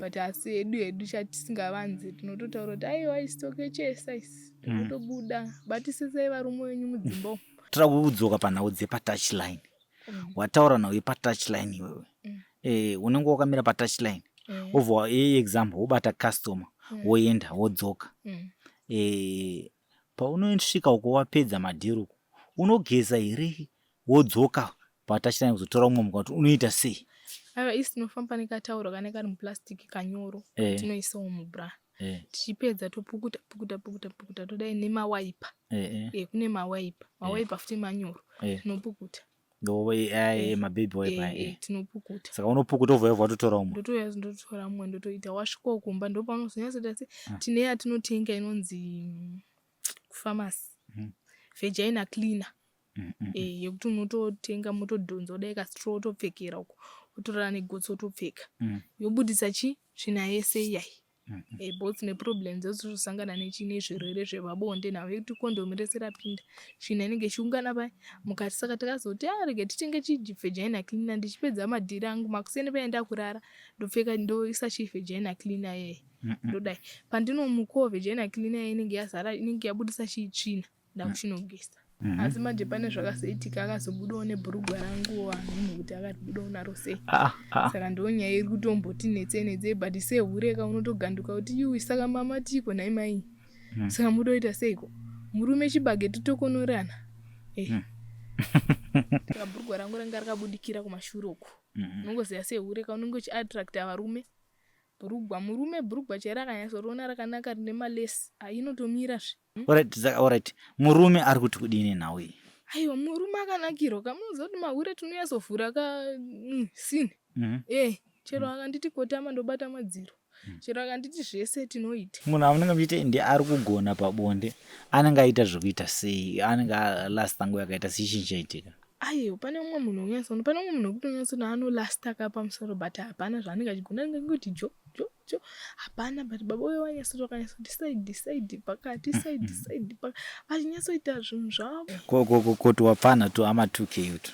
but asi edu chatisingavanzi tinototaura kuti aiwa isitoke chesa isi totobuda but sese varume wenyu mudzimba tira kudzoka panhau dzepatouchline wataura nhau yepatouchline iwewe unenge wakamira patouchline wobva example wobata customer woenda wodzoka paunosvika uko wapedza madhiro unogeza here wodzoka patouchline kuzotora umwe munhu kuti unoita sei? Aiwa isi tinofamba nekatauro kanenge kari mupurasitiki kanyoro tinoisawo mubra tichipedza topukuta todai nemawaipa kune mawaipa futi manyoro tinopukuta mababy wiper tinopukuta saka unopukuta ovha watotora umwe ndotora umwe ndotoita wasvika kumba ndopaunozonyatsoita se tine yatinotenga inonzi kufamasi vagina cleaner yekuti unototenga motodhonza kudai kasitro wotopfekera uko wotorara negotsi wotopfeka yobudisa tsvina yese iyai both neproblems dzozosangana nezvirwere zvepabonde nawo yekuti kondomu rese rapinda tsvina inenge ichiungana pai mukati. Saka takazoti rege titenge chivagina cleaner ndichipedza madhiri angu makuseni paenda kurara ndopfeka ndoisa chivagina cleaner yeye ndodai pandinomukawo vagina cleaner inenge yazara inenge yabudisa tsvina ndakuchinogesa asi manje pane zvakazoitika akazobudawo nebhurugwa rangu munhu kuti akatibudawo naro sei saka ndonyaya iri kutomboti netsenetse but seureka unotoganduka kuti iwi saka mama tiko nai mai saka mudoita seiko murume chibage titokonorana bhurugwa rangu ranga rakabudikira kumashure uko unongoziva seureka unenge uchiattracta varume bhurugwa chero akanyatsorona rakanaka rine malesi inotomirazve alright murume ari kuti kudini nawe? Aiwa murume akanakirwa kamunoziva kuti mahure tinoyazovhura sini chero akanditi kotama ndobata madziro chero akanditi zvese tinoita. Munhu amunenge muchiti ndi ari kugona pabonde anenge aita zvekuita sei? Anenge last nguva yakaita sei chichaitika? Aiwa pane umwe munhu kutonyatsoona anolasta kapamusoro but hapana zvaanenge achigona ngekuti jo hapana but baba uyo wanyatsoto akanyatsoti side pakati side vachinatsoita zvinhu zvavo kuti wapfana tu ama 2K utu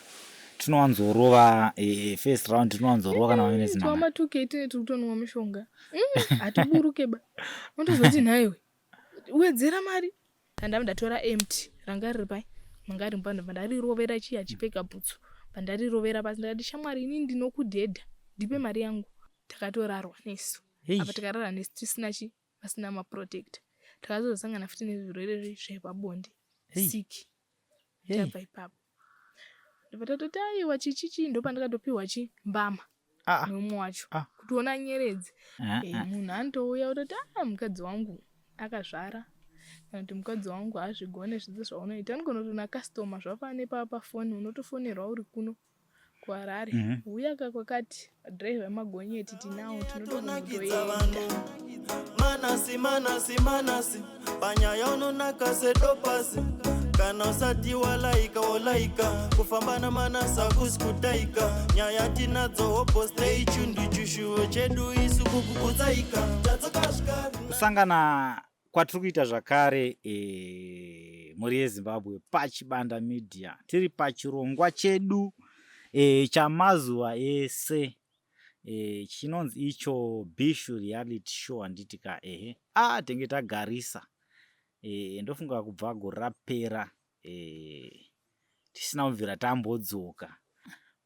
tinowanzorova first round tinowanzorova kana wamene zina ama 2K tine tikutonwa mishonga hatiburuke ba undozoti nhaiwe wedzera mari ndatora empty ranga riri pai mangari mpando pandarirovera chiya chipfeka bhutsu pandarirovera pasi ndakati shamwari ini ndinokudhedha ndipe mari yangu takatorarwa nesu apa tikarara nesu tisina pasina maprotector takazosangana futi nezvirwere zvepabonde siki tabva ipapo ndopatatoti aiwa chichichi ndopandakatopiwa mbama neumwe wacho kutiona nyeredzi munhu anotouya utoti mukadzi wangu akazvara kana kuti mukadzi wangu hazvigone zvidzi zvaunoita anogonotona customer zvapane pafoni unotofonerwa uri kuno kuHarare uya kwakati driver magonyeti tinawo tinotogonotoenda manasi panyaya unonaka sedopasi kana usati walaika kufambana manasa kusikutaika nyaya tinadzo hopostei chundu chushuwo chedu isu kukukutsaika kusangana kwatiri kuita zvakare mhuri yeZimbabwe pachibanda media tiri pachirongwa chedu chamazuva ese chinonzi icho Bishu reality show handitika tenge tagarisa ndofunga kubva gore rapera tisina kubvira tambodzoka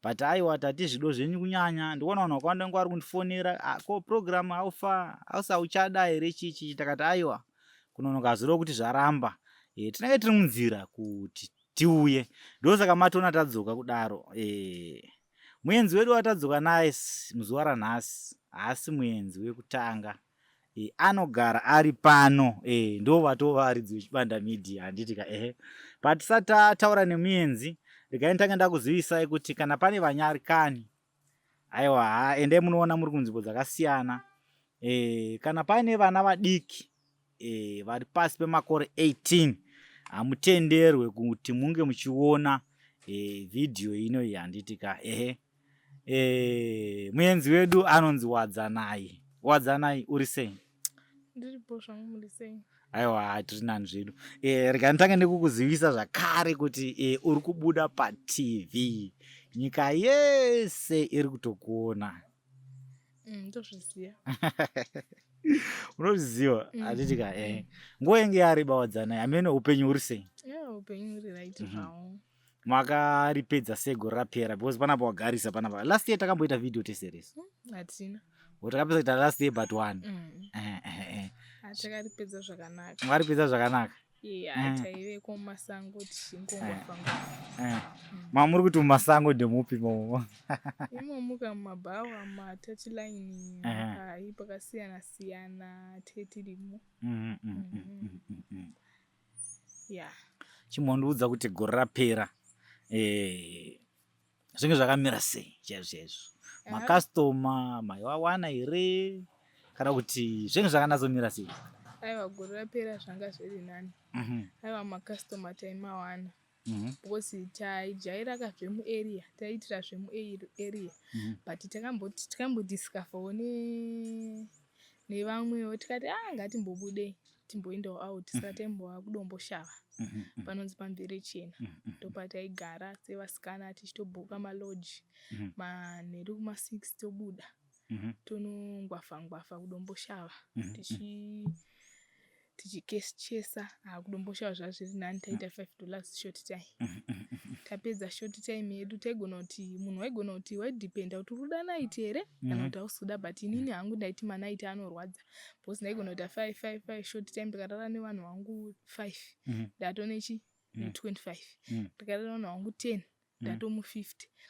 but aiwa tati zvido zvenyu kunyanya ndikuona vanhu vakawanda ngwari kundifonera ko program hausa uchada here chichi takati aiwa kunonoka zuro kuti zvaramba tinenge tiri munzira kuti tiuye ndosaka matona tadzoka kudaro muenzi wedu watadzoka naye muzuva ranhasi haasi muenzi wekutanga anogara ari pano ndo vatova varidzi vechibanda media handitika but tisati tataura nemuenzi regai ndange ndakuzivisai kuti kana pane vanyarikani aiwa endai munoona muri kunzvimbo dzakasiyana kana pane vana vadiki vari pasi pemakore 18 hamutenderwe kuti munge muchiona video ino iyi handitika muenzi wedu anonzi Wadzanai uri sei? Ndiripo zvangu muri sei? Aiwa tiri nani zvedu rega nditange ndikukuzivisa zvakare kuti uri kubuda paTV nyika yese iri kutokuona Ndozviziva. Unozviziva atitika nguva yenge yareba wadzana amene upenyu uri sei? Upenyu uri right zvawo. Makaripedza sei gore rapera because panapa wagarisa panapa. Last year takamboita video teseries. Hatina. Takapedza kuita last year but one. Takaripedza zvakanaka. Mwaripedza zvakanaka. Taive kumasango tichingongwafa. Muri kuti mumasango ndemupi momo? Imomuka mumabhawa matouchline hai pakasiyana siyana tetirimo. Chimondiudza kuti gore rapera zvinge zvakamira sei chaizvo? Makastoma maiwawana here kana kuti zvinge zvakanatsomira sei? Aiwa gore rapera zvanga zviri nani. Aiwa makastoma taimawana. Because taijaira zvemuarea taitira zvemuarea but takambodiscover nevamwewo tikati ngatimbobudei timboendawo out saka taimbowa kudomboshava panonzi pamvere chena ndopataigara sevasikana tichitobhuka malodge manheru kuma6 tobuda tonongwafa kudomboshava tichikechesa kudomboshava zvazviri nani. Taita $5 short time. Tapedza short time yedu taigona kuti munhu waigona kuti waidhipenda kuti uruda night here kana kuti hausuda but inini hangu ndaiti manaiti anorwadza because ndaigona kuita 5 short time ndikarara nevanhu vangu 5 ndatonechi 25 ndikarara nevanhu vangu 10 ndatomu50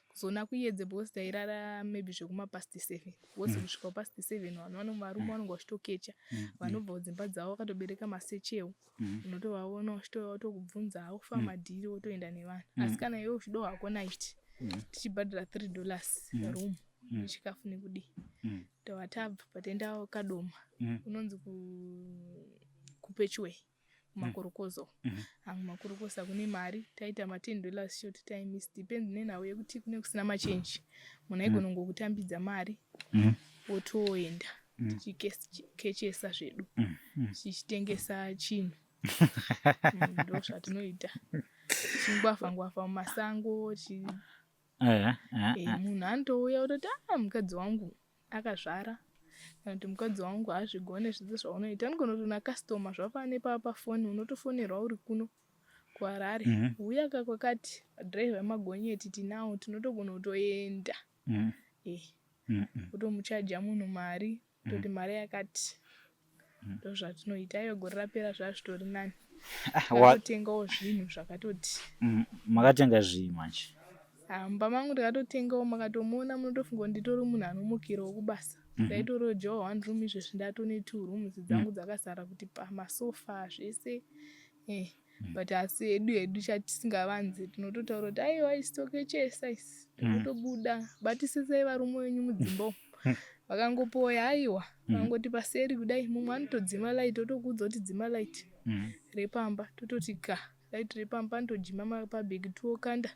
kuzona kuedze because tairara maybe zvekumapast 7 because kusvika past 7 vanhu varume vanonga vachitokecha vanobva kudzimba dzavo vakatobereka masechewo unotovaona uchitouya tokubvunza aufa madhiri wotoenda nevanhu asi kana iwe uchido hako night tichibhadhira $3 room nechikafu nekudii tawatabva pataenda kadoma unonzi kupechway makorokozo makorokoza kune mari taita $10 short time. It depends nenhau yekuti kune kusina machange munhu aigona ngokutambidza mari wotoenda tichikechesa zvedu tichitengesa chinhu ndo zvatinoita tichingwafa mumasango munhu anotouya utoti mukadzi wangu akazvara kana kuti mukadzi wangu hazvigone zvidzi zvaunoita anogona kutona kastoma zvafana nepapafoni unotofonerwa uri kuno kuHarare uya kakwakati dhiraivha emagonyeti tinawo tinotogona kutoenda kutomuchaja munhu mari toti mari yakati ndo zvatinoita. Iyo gore rapera zvazvitori nani. Takatengawo zvinhu zvakatoti makatenga zvii manje? Mumba mangu ndakatotengawo makatomuona munotofunga nditori munhu anomukira wokubasa ndaitoriwo jowa 1 room izvezvi ndatone 2 rooms dzangu dzakazara kuti pamasofa zvese but asi edu chatisingavanzi tinototaura kuti aiwa isitokechesa isi totobuda batisisei varume wenyu mudzimba vakangopoya aiwa vakangoti paseri kudai mumwe anotodzima light otokudza kuti dzima light repamba tototi light repamba anotojima pabhegi tuokanda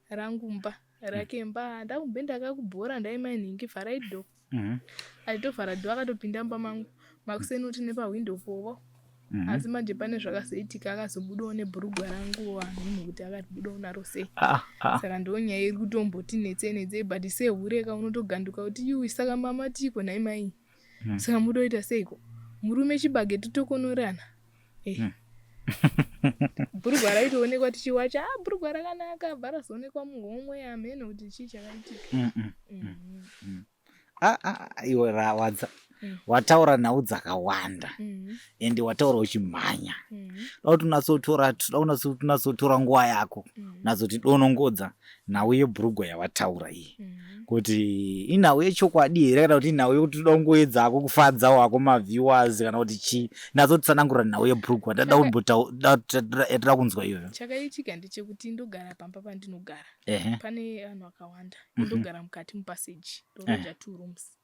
rangu mba rake mba ndakumbe ndakakubhora ndaimaningi vharai dho aitovhara dho akatopinda mba mangu makusenoti nepahwindo povo asi manje pane zvakazoitika akazobudawo nebhurugwa rangu vanhu kuti akatibudawo naro sei saka ndonyaya iri kutomboti netsenetse but sehureka unotoganduka kuti iwi saka mama tiko naimai saka mudoita seiko murume chibage titokonorana bhurugwa raitoonekwa tichiwacha bhurugwa rakanaka bharazoonekwa muhomwe amene kuti chii chakaitika iwe rawadza wataura nhau dzakawanda ende wataura uchimhanya toda unatsotora nguva yako nazoti donongodza nhau yebhurugwa yawataura iyi kuti inhau yechokwadi here kana kuti inhau yekuti toda kungoedzako kufadza wako maviewers kana kuti chii natsotsanangura nhau yebhurugwa ndatoda kunzwa iyoyo. Chakaitika ndechekuti ndogara pamba pandinogara pane vanhu vakawanda ndogara mukati mupaseji ndoroja 2 rooms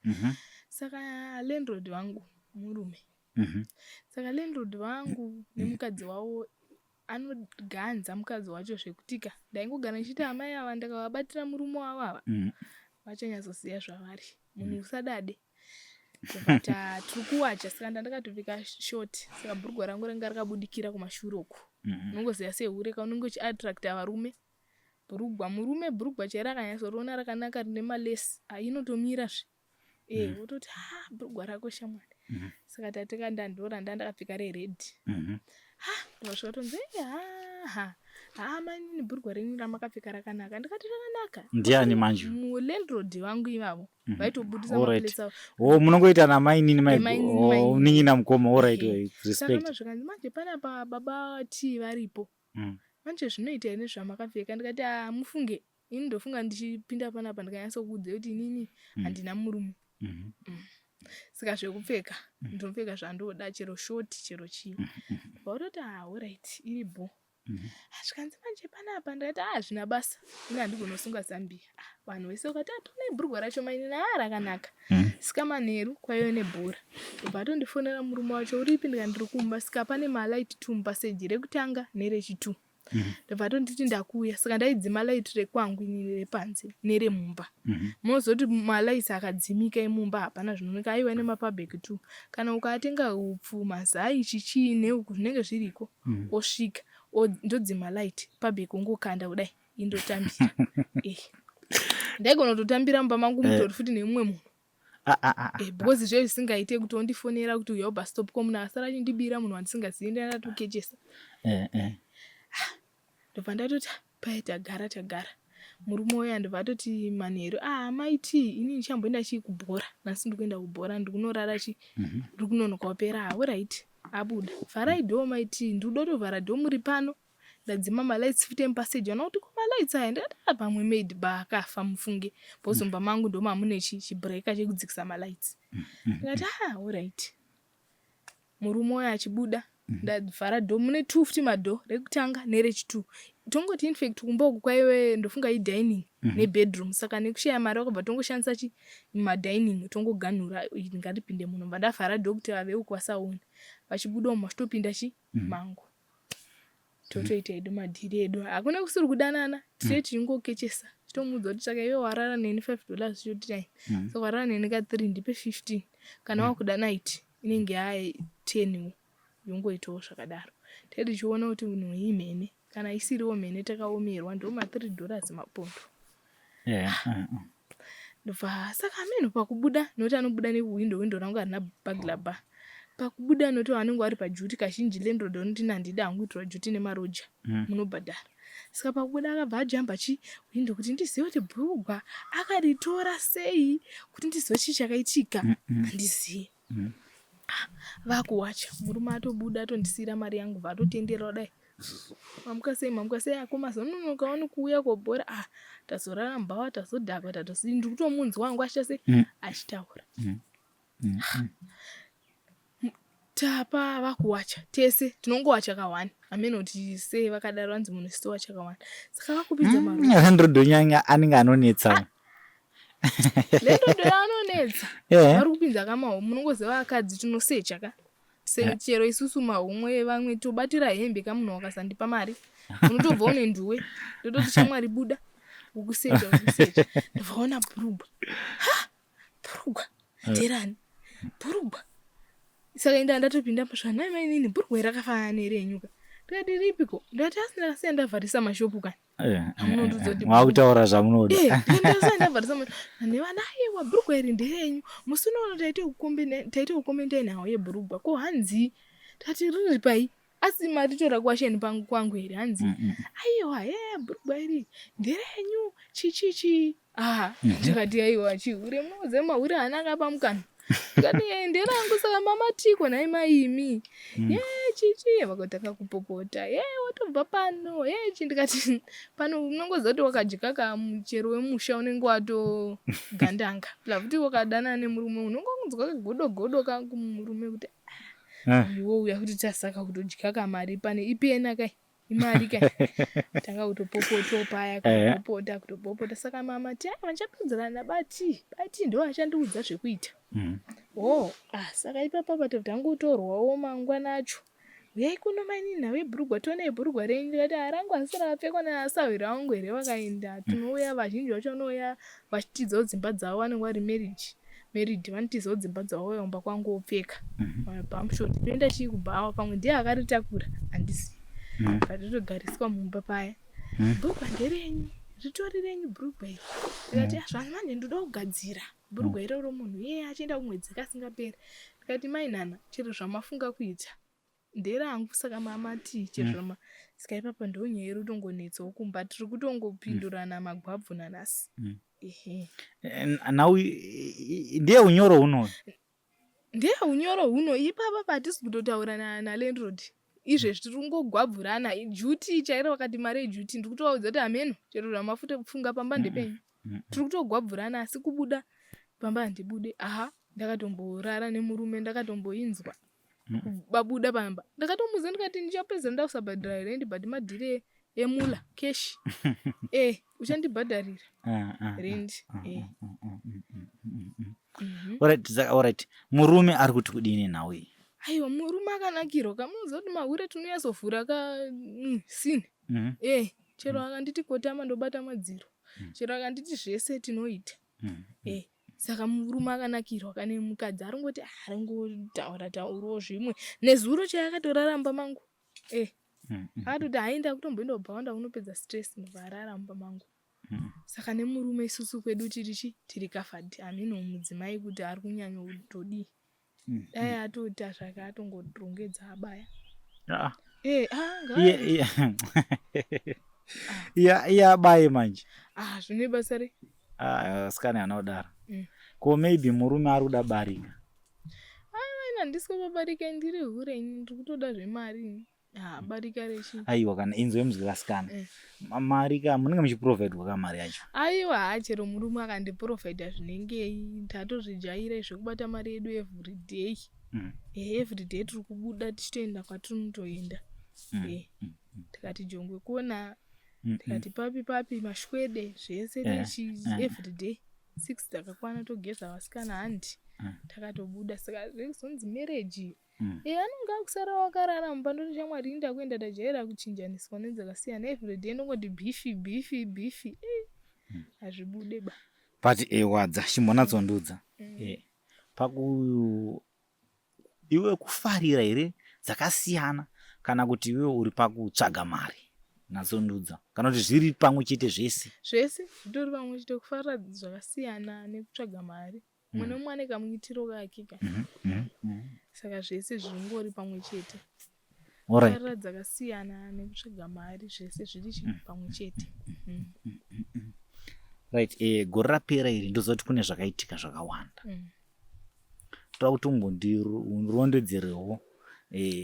saka landlord vangu murume saka landlord vangu nemukadzi wavo anoganza mukadzi wacho zvekutika ndaingogara ndichiti amai ava ndakavabatira murume wavo ava vachanyatsoziva zvavari munhu usadade but tiri kuwacha saka ndandakatopfeka shoti saka bhurugwa rangu ranga rakabudikira kumashure uku unongoziva sehureka unenge uchiattracta varume bhurugwa murume bhurugwa chairo akanyatsorona rakanaka rine malesi inotomirazve wototi bhurugwa rako shamwari. Saka tatika ndandora ndakapfeka reredhi. Ndosvika tonzi manini bhurugwa renyu ramakapfeka rakanaka. Ndikati rakanaka. Ndiani manje? Mulandlord vangu ivavo vaitobudisa maplesi avo. Munongoita namainini uningi namukoma. Alright, respect. Saka mazvikanzi manje panapa baba T varipo. Manje zvinoita ine zvamakapfeka. Ndikati mufunge. Ini ndofunga ndichipinda panapa ndikanyasa kuudza kuti inini handina murume. Saka zvekupfeka ndopfeka zvandoda, chero shoti chero chii. Vautoti alright iripo. Zvikanzi manje panapa ndikati zvina basa. Ini handikunosunga zambia. Vanhu vese ukati tone bhurugwa racho mainini rakanaka. Sika manheru kwaiyo nebhora. Vatondifonera murume wacho uripi ndikati ndiri kumba. Sika pane malaiti tumpaseji rekutanga nerechitu. Ndobvatonditi ndakuya. Saka ndaidzima laiti rekwangu inini repanze neremumba. Munozoti malaiti akadzimika emumba hapana zvinooneka. Aiwa nemapabheki tu. Kana ukatenga upfu mazai chichii neuku zvinenge zviriko osvika ndodzima laiti pabheki ungokanda kudai indotambira. Ndaigona kutotambira mumba mangu mutori futi nemumwe munhu. Because zve zvisingaite kuti ondifonera kuti uya bus stop ko munhu asara chindibira munhu wandisingazivi ndatokechesa. Ndobva ndatoti tagara. Murume uya ndobva atoti manheru maiti ini ndichamboenda chii kubhora. Nasi ndikuenda kubhora ndikunorara ndiri kunonoka kupera. Alright abuda. Vharai dhoo maiti ndikuda kutovhara dhoo muri pano. Ndadzima malaitsi futi emupaseji vana kuti kumalaitsi aya ndikati pamwe maid akafa mufunge. Bhozomba mangu ndo mamune chibhureka chekudzikisa malaitsi. Ndikati alright. Murume uya achibuda. Ndavhara dhoo mune 2 futi madhoo rekutanga nerechitu. Tongoti infact kumba uku kwaiwe ndofunga dining nebedroom. Saka nekushaya mari wakabva tongoshandisa madining tongoganhura ngatipinde muno. Ndavhara dhoo kuti vave uku vasaona. Vachibuda umo vachitopinda mangu. Totoita edu madhiri edu. Hakuna kusiri kudanana. Tite tichingokechesa. Tomuudza kuti saka iwe warara neni $5 shoti. Saka warara neni ka3 ndipe 15. Kana wakuda night inenge 10 yongoitawo zvakadaro. Tichiona kuti munhu imene kana isiriwo mene takaomerwa ndo $3 mapondo. Ndobva saka ameno pakubuda noti anobuda newindo rangu harina burglar bar. Pakubuda noti vanenge vari pajuti kazhinji landlord unoti nandida hangu kuitwa juti nemaroja munobhadhara. Saka pakubuda akabva ajamba windo kuti ndizive kuti bhurugwa akaritora sei kuti ndizive chii chakaitika handizivi. Vakuwacha murume atobuda atondisira mari yangu vatotendera dai. Mamuka sei akomazononoka wani kuuya kobhora. Tazorara mbava tazodhakwa tatosii ndiri kutomunzwa wangu achase achitaura. Tapa vakuwacha tese tinongowacha ka1 ameno kuti sei vakadaro vanzi munhu sitowacha ka1. Saka vakupinza marume $100 nyanya anenge anonetsa. Lendo anonetsa. Vari kupinza kamaho munongoziva akadzi tinosecha ka. Chero isusu mahomwe vamwe tobatira hembe kamunhu wakasandipa mari. Unotobva une nduwe. Ndototi shamwari buda ukusecha. Ndobvaona bhurugwa. Bhurugwa. Nderani? Bhurugwa. Saka ndatopinda pazvana mainini bhurugwa rakafanana nerenyuka. Ndikati ripiko? Ndati asina kasi ndavharisa mashopu kani. Mwakutaura zvamunoda. Ndavharisa mashopu. Nevana aiwa bhurugwa iri nderenyu. Musi unoona taite ukomenda nawo yebhurugwa. Ko hanzi. Tati riri pai. Asi mari tora kwasheni kwangu here hanzi. Aiwa bhurugwa iri nderenyu. Chichichi. Ndikati aiwa chihure muze mahure anaka pamukana. Ndikati nderangu saka mama tiko nai maimi. Chichi vakataka kupopota. Watobva pano. Ndikati pano unongozoti wakajikaka muchero wemusha unenge wato gandanga. Lafuti wakadana nemurume unongonzwa kagodogodo kangu murume kuti iwo uya kuti tasaka kutojikaka mari pane ipena kai imari kai. Tanga kutopopota paya kutopopota saka mama vanchapinzana bati ndo achandiudza zvekuita. Saka ipapa patangotorwawo mangwana acho. Uyai kuno mainini nawe bhurugwa tone bhurugwa renyu. Ndikati rangu asira apfekwa nasawira wangu here vakaenda. Tinouya vazhinji vacho vanouya vachitizawo dzimba dzavo vanenge vari married vanotizawo dzimba dzavo vayomba kwangu opfeka. Pamushoti toenda chii kubhawa pamwe ndiye akaritakura handizivi. Patotogariswa mumba paya. Bhurugwa nderenyu. ritorirenyi bhurugwa iri ndikati zvani manje ndoda kugadzira bhurugwa iro romunhu achienda kumwedzi kasingaperi. Ndikati mainhana chero zvamafunga kuita nderangu, saka mamati chero saka ipapa ndonyaya rutongonetsawo kumba tiri kutongopindurana magwabvu nanasi. Now ndiye unyoro huno ipapa patisi kutotaura nalandlord izvezvi tiri kungogwabvurana juti chairo wakati mari yejuti ndiri kutovaudza kuti hameno chero zvamafuta kufunga pamba ndepenyu tiri kutogwabvurana asi kubuda pamba handibude. Ndakatomborara nemurume ndakatomboinzwa babuda pamba ndakatomuudza ndikati ndichapedza ndausabhadhara rendi but madhiri emula keshi uchandibhadharira rendi. Alright, murume ari kuti kudini nawe? Aiwa, murume akanakirwa kamuudza kuti mahure tinoyazovhura sini chero akanditi kotama ndobata madziro chero akanditi zvese tinoita saka murume akanakirwa kane mukadzi aringoti aringotaura taurawo zvimwe nezuro chaakatoraramba mangu akatoti hainda kutomboindobhaunda unopedza stress ndovararamba mangu. Saka nemurume isusu kwedu tiri kafadhi amino mudzimai kuti ari kunyanya kutodii dai atota zvake atongotrongedza abaya abaye manje zvine basa re sikani anodara ko maybe murume ari kuda barika. Handisi kubabarika ndiri hure ndiri kutoda zvemari barika rechi. Aiwa, kana inzwe muzikasikana mari munenge muchiprovhaidwa kamari yacho. Aiwa, chero murume akandiprovhaidha zvinenge ndatozvijaira zvekubata mari yedu everyday everyday tiri kubuda tichitoenda kwatinotoenda tikati jongwe kuona tikati papi mashwede zvese everyday 6 takakwana togeza vasikana handi takatobuda. Saka zvekuzonzi marriage anonga akusara wakararamba ndoti shamwari inda kuenda tajaira kuchinjaniswa nedzakasiyana everyday ndongoti bifi hazvibude ba but wadza chimbonatsondudza iwe kufarira here dzakasiyana kana kuti iwe uri pakutsvaga mari natsondudza kana kuti zviri pamwe chete zvese zvitori pamwe chete kufarira zvakasiyana nekutsvaga mari mune mwane kamuitiro kake saka zvese zvingori pamwe chete kufarira dzakasiyana nekutsvaga mari zvese zviri pamwe chete. Right, gore rapera iri ndozoti kune zvakaitika zvakawanda toda kuti umbondirondedzerewo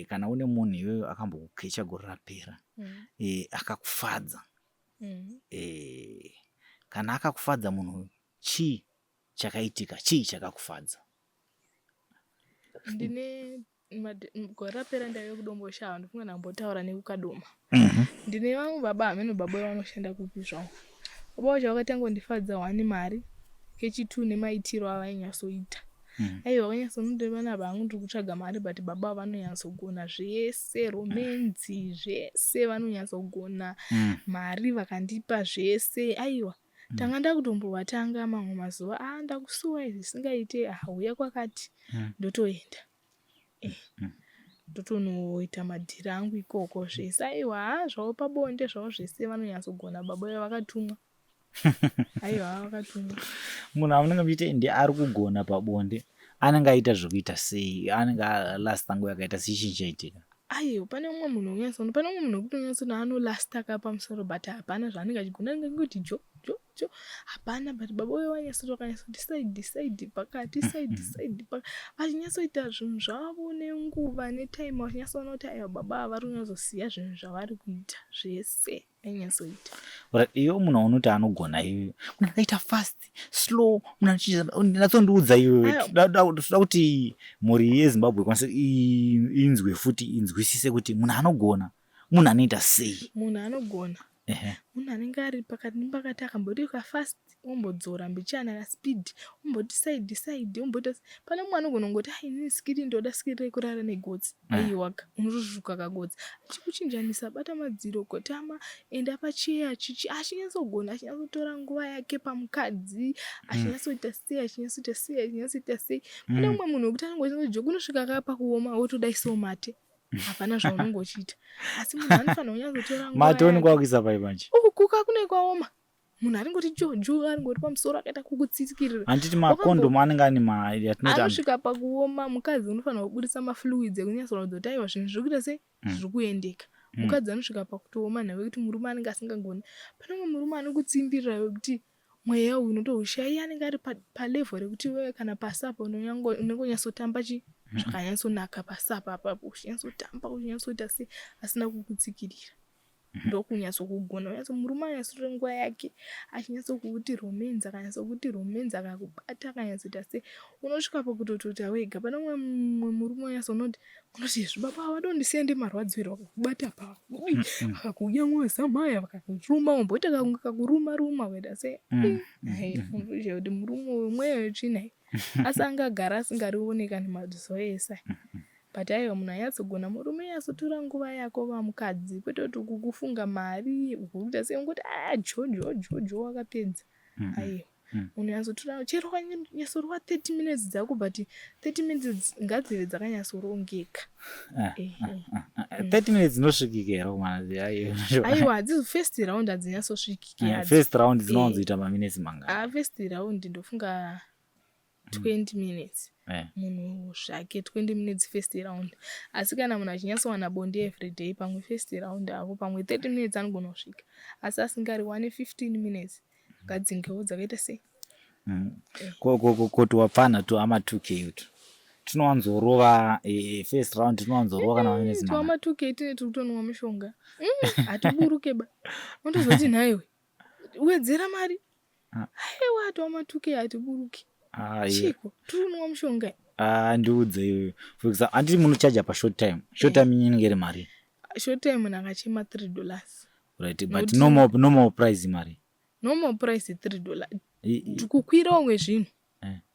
kana une munhu iweyo akambokukecha gore rapera akakufadza kana akakufadza munhu chii chakaitika, chii chakakufadza? Ndine gore rapera ndaive kudomboshava ndofunga ndambotaura nekukadoma ndine vamwe baba ameno baba vanoshanda kupi zvavo baba vacho vakatangondifadza wani mari kechitu nemaitiro avainyasoita aiwa vanyasonondevana vangu ndiri kutsvaga mari but baba vanonyatsogona zvese romenzi zvese vanonyatsogona mari vakandipa zvese aiwa tanga ndakutombovatanga mamwe mazuva ndakusuwa izvi singaite uya kwakati ndotoenda ndotonoita madhiri angu ikoko zvese aiwa zvavo pabonde zvavo zvese vanonyatsogona baba vakatumwa aiwa vakatumwa. Munhu amunenge muchiti ndi ari kugona pabonde anenge aita zvekuita sei, anenge alasta nguva yakaita sei, chii chaitika? Aiwa, pane umwe munhu unyatsona pane umwe munhu wekutonyatsona anolosta kapamusoro but hapana zvaanenge achigona ngekuti jo hapana but baba uyo wanyatsoti side pakati side vachinyatsoita zvinhu zvavo nenguva netime vachinyatsoona kuti aiwa baba vari kunyatsoziva zvinhu zvavari kuita zvese ainyatsoita. Iwe munhu unoti anogona iwe munhu akaita fast slow munhu natsondiudza iwe toda kuti mhuri yeZimbabwe ikwanise inzwe futi inzwisise kuti munhu anogona munhu anoita sei. Munhu anogona munhu anenge ari pakati nepakati akamboti ukafast ombodzora mbichana kaspeed omboti side omboti pane mumwe anogona kungoti inini skiri ndoda skiri rekurara negotsi aiwaka unotosvuka kagotsi achikuchinjanisa bata madziro kotama enda pacheya chichi achinyatsogona achinyatsotora nguva yake pamukadzi achinyatsoita sei pane mumwe munhu wekuti anongoti jokunosvika kapakuoma wotodaisawo mate hapana zvaunongochita asi munhu anofanira kunyatsotora nguva mate unenge wakuisa pai manje kuka kune kwaoma munhu aringoti jojo aringoti pamusoro akaita kukutsikirira. Handiti makondomu anenge ane yatinoti anosvika pakuoma. Mukadzi unofanira kubudisa mafluids ekunyatsoona kuti aiwa zvinhu zviri kuita sei zviri kuendeka. Mukadzi anosvika pakutooma nhave kuti murume anenge asingagoni. Pane umwe murume anokutsimbirira wekuti mweya uyu unotoushayi anenge ari palevel rekuti wewe kana pasapa unenge unyatsotamba zvakanyatsonaka pasapa apapo uchinyatsotamba uchinyatsota sei asina kukutsikirira. Ndokunyatsokugona murume anyatsotora nguva yake achinyatsokuti romance akanyatsokuti romance akakubata akanyatsoita sei unosvika pakutotota wega. Pane umwe murume unyatsonoti unoti zvibaba wadondisiya ndemarwadziro akakubata pa akakunyamwisa maya vakakuruma umboita kakuruma weda sei unozviziva kuti murume uyu mweya wetsvina asi angagara asingarioneka nemadziso ese. But aiwa munhu anyatsogona murume anyasotora nguva yako vamukadzi kwete kuti kukufunga mari ukuita sei ungoti jojo wakapedza. Aiwa munhu anyasotora chero kanyatsorwa 30 minutes dzako but 30 minutes ngadzive dzakanyatsorongeka. 30 minutes dzinosvikikera kumana aiwa hadzisi first round hadzinyatsosvikikira. First round dzinowanzoita maminutes mangana. First round ndofunga 20 minutes. Munhu zvake 20 minutes first round. Asi kana munhu achinyatsowana bonde everyday pamwe first round apo pamwe 30 minutes anogona kusvika. Asi asingari 15 minutes ngadzingewo dzakaita sei. Kuti wapfana tu ama 2k utu tinowanzorova first round tinowanzorova kana maminutes mangana. Ama 2k tine tikutonwa mishonga. Hatiburuke ba. Undozoti nhaiwe wedzera mari. Aiwa to ama 2k hatiburuki. Chiko tunwa mshonga. Ndiudze iwe. For example, anditi munochaja pa short time. Short time inenge iri mari. Short time nakachema $3. Right, but normal price mari. Normal price $3. Kukwira umwe zvinhu.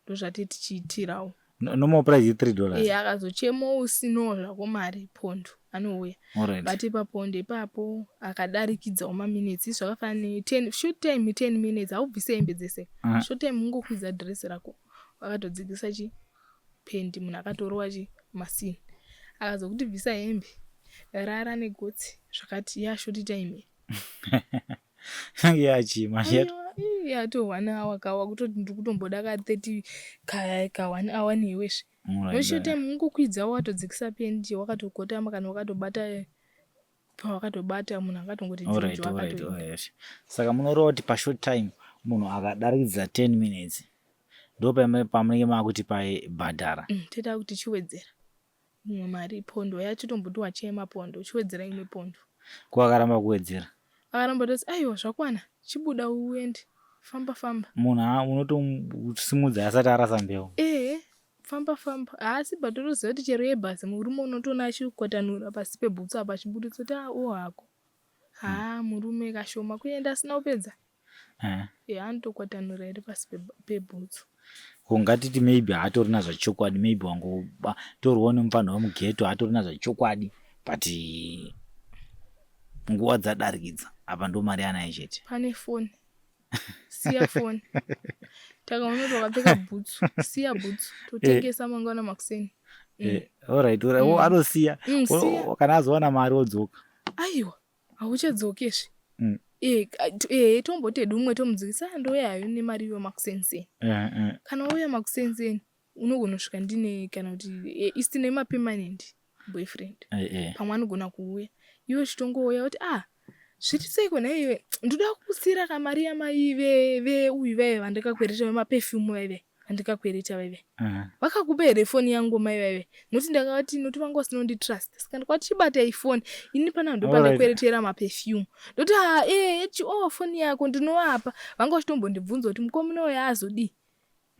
Ndozvati tichiitirawo. Normal price $3. Akazochemo usino zvako mari pondo anouya. But papondo ipapo akadarikidzawo maminutes zvakafanana 10 short time 10 minutes aubvise hembe dzese. Short time ungokwiza dress rako akatodzikisa pendi munhu akatorowa masini akazokuti bvisa hembe rara negotsi zvakati short time yachima to 1 hour kawa kutoti ndikutomboda ka 30 ka 1 hour neweshe. Short time ungokwidzawo watodzikisa pendi wakatokotama kana wakatobata pawakatobata munhu akatongoti jojo wakatoita. Saka munorova kuti pa short time munhu akadarikidza 10 minutes ndo pamunenge makuti paibhadhara. Teta kuti chiwedzera imwe mari pondo yacho tomboti wachema pondo chiwedzera imwe pondo. Kwakaramba kuwedzera. Akaramba kuti aiwa zvakwana chibuda uende famba. Munhu unotosimudza asati arasa mbeu. Famba. Asi batotoziva kuti chero yebhasi murume unotoona achikwatanura pasi pebhutsu apa achibuditsa kuti hako. Murume kashoma kuenda asina kupedza. Anotokwatanura iri pasi pebhutsu. Kungatiti maybe hatorina zvachokwadi, maybe toriwo nemufano wemugeto hatorina zvachokwadi, but nguva dzadarikidza apa ndo mari anayo chete. Pane foni. Siya foni. Takaona wakapfeka bhutsu, siya bhutsu, totengesa mangwana makuseni. Alright, anosiya. Kana azowana mari odzoka. Aiwa, hauchadzokesvi. Tomboti umwe tomudzikisa ndoyayo nemari yemakusenseni. Kana wauya makusenseni unogona kusvika ndine kana kuti isina mapermanent boyfriend. Pamwe anogona kuuya. Iwe chitongouya kuti zviri seiko naiwe ndoda kukusira kamari yamai uyu vaive vandakakwereta vemaperfume vaive vandakakwereta vaive vakakupa here foni yangu mai vaive noti ndakati noti vanga vasinonditrust saka ndakwatibata ifoni ini pana ndopandakweretera maperfume ndoti foni yako ndinovapa vanga vachitombondibvunza kuti mukomuna uyo azodi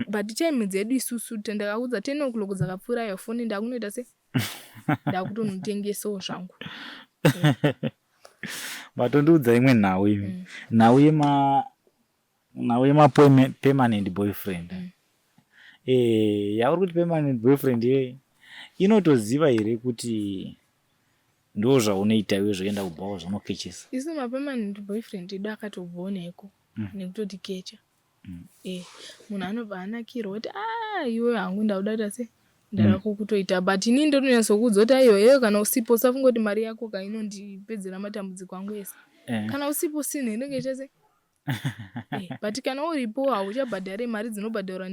but time dzedu isusu ndakakudza 10 o'clock dzakapfuura iyo foni ndakunoita se ndakutonotengesawo zvangu. Matondiudza imwe nhau imi. Nhau yema permanent boyfriend. Yauri kuti permanent boyfriend inotoziva here kuti ndo zvaunoita iwe zvoenda kubvawo zvinokechesa. Isi permanent boyfriend edu akatobvoneko nekutoti kecha. Munhu anobva anakirwa kuti iwe hangu ndauda se ndara kukutoita but ini ndonyatsokudza kuti aiyo kana usipo usafunga kuti mari yako kainondipedzera matambudziko angu ese. Kana usipo sine ndenge chese But kana uripo hauchabhadhare mari dzinobhadharwa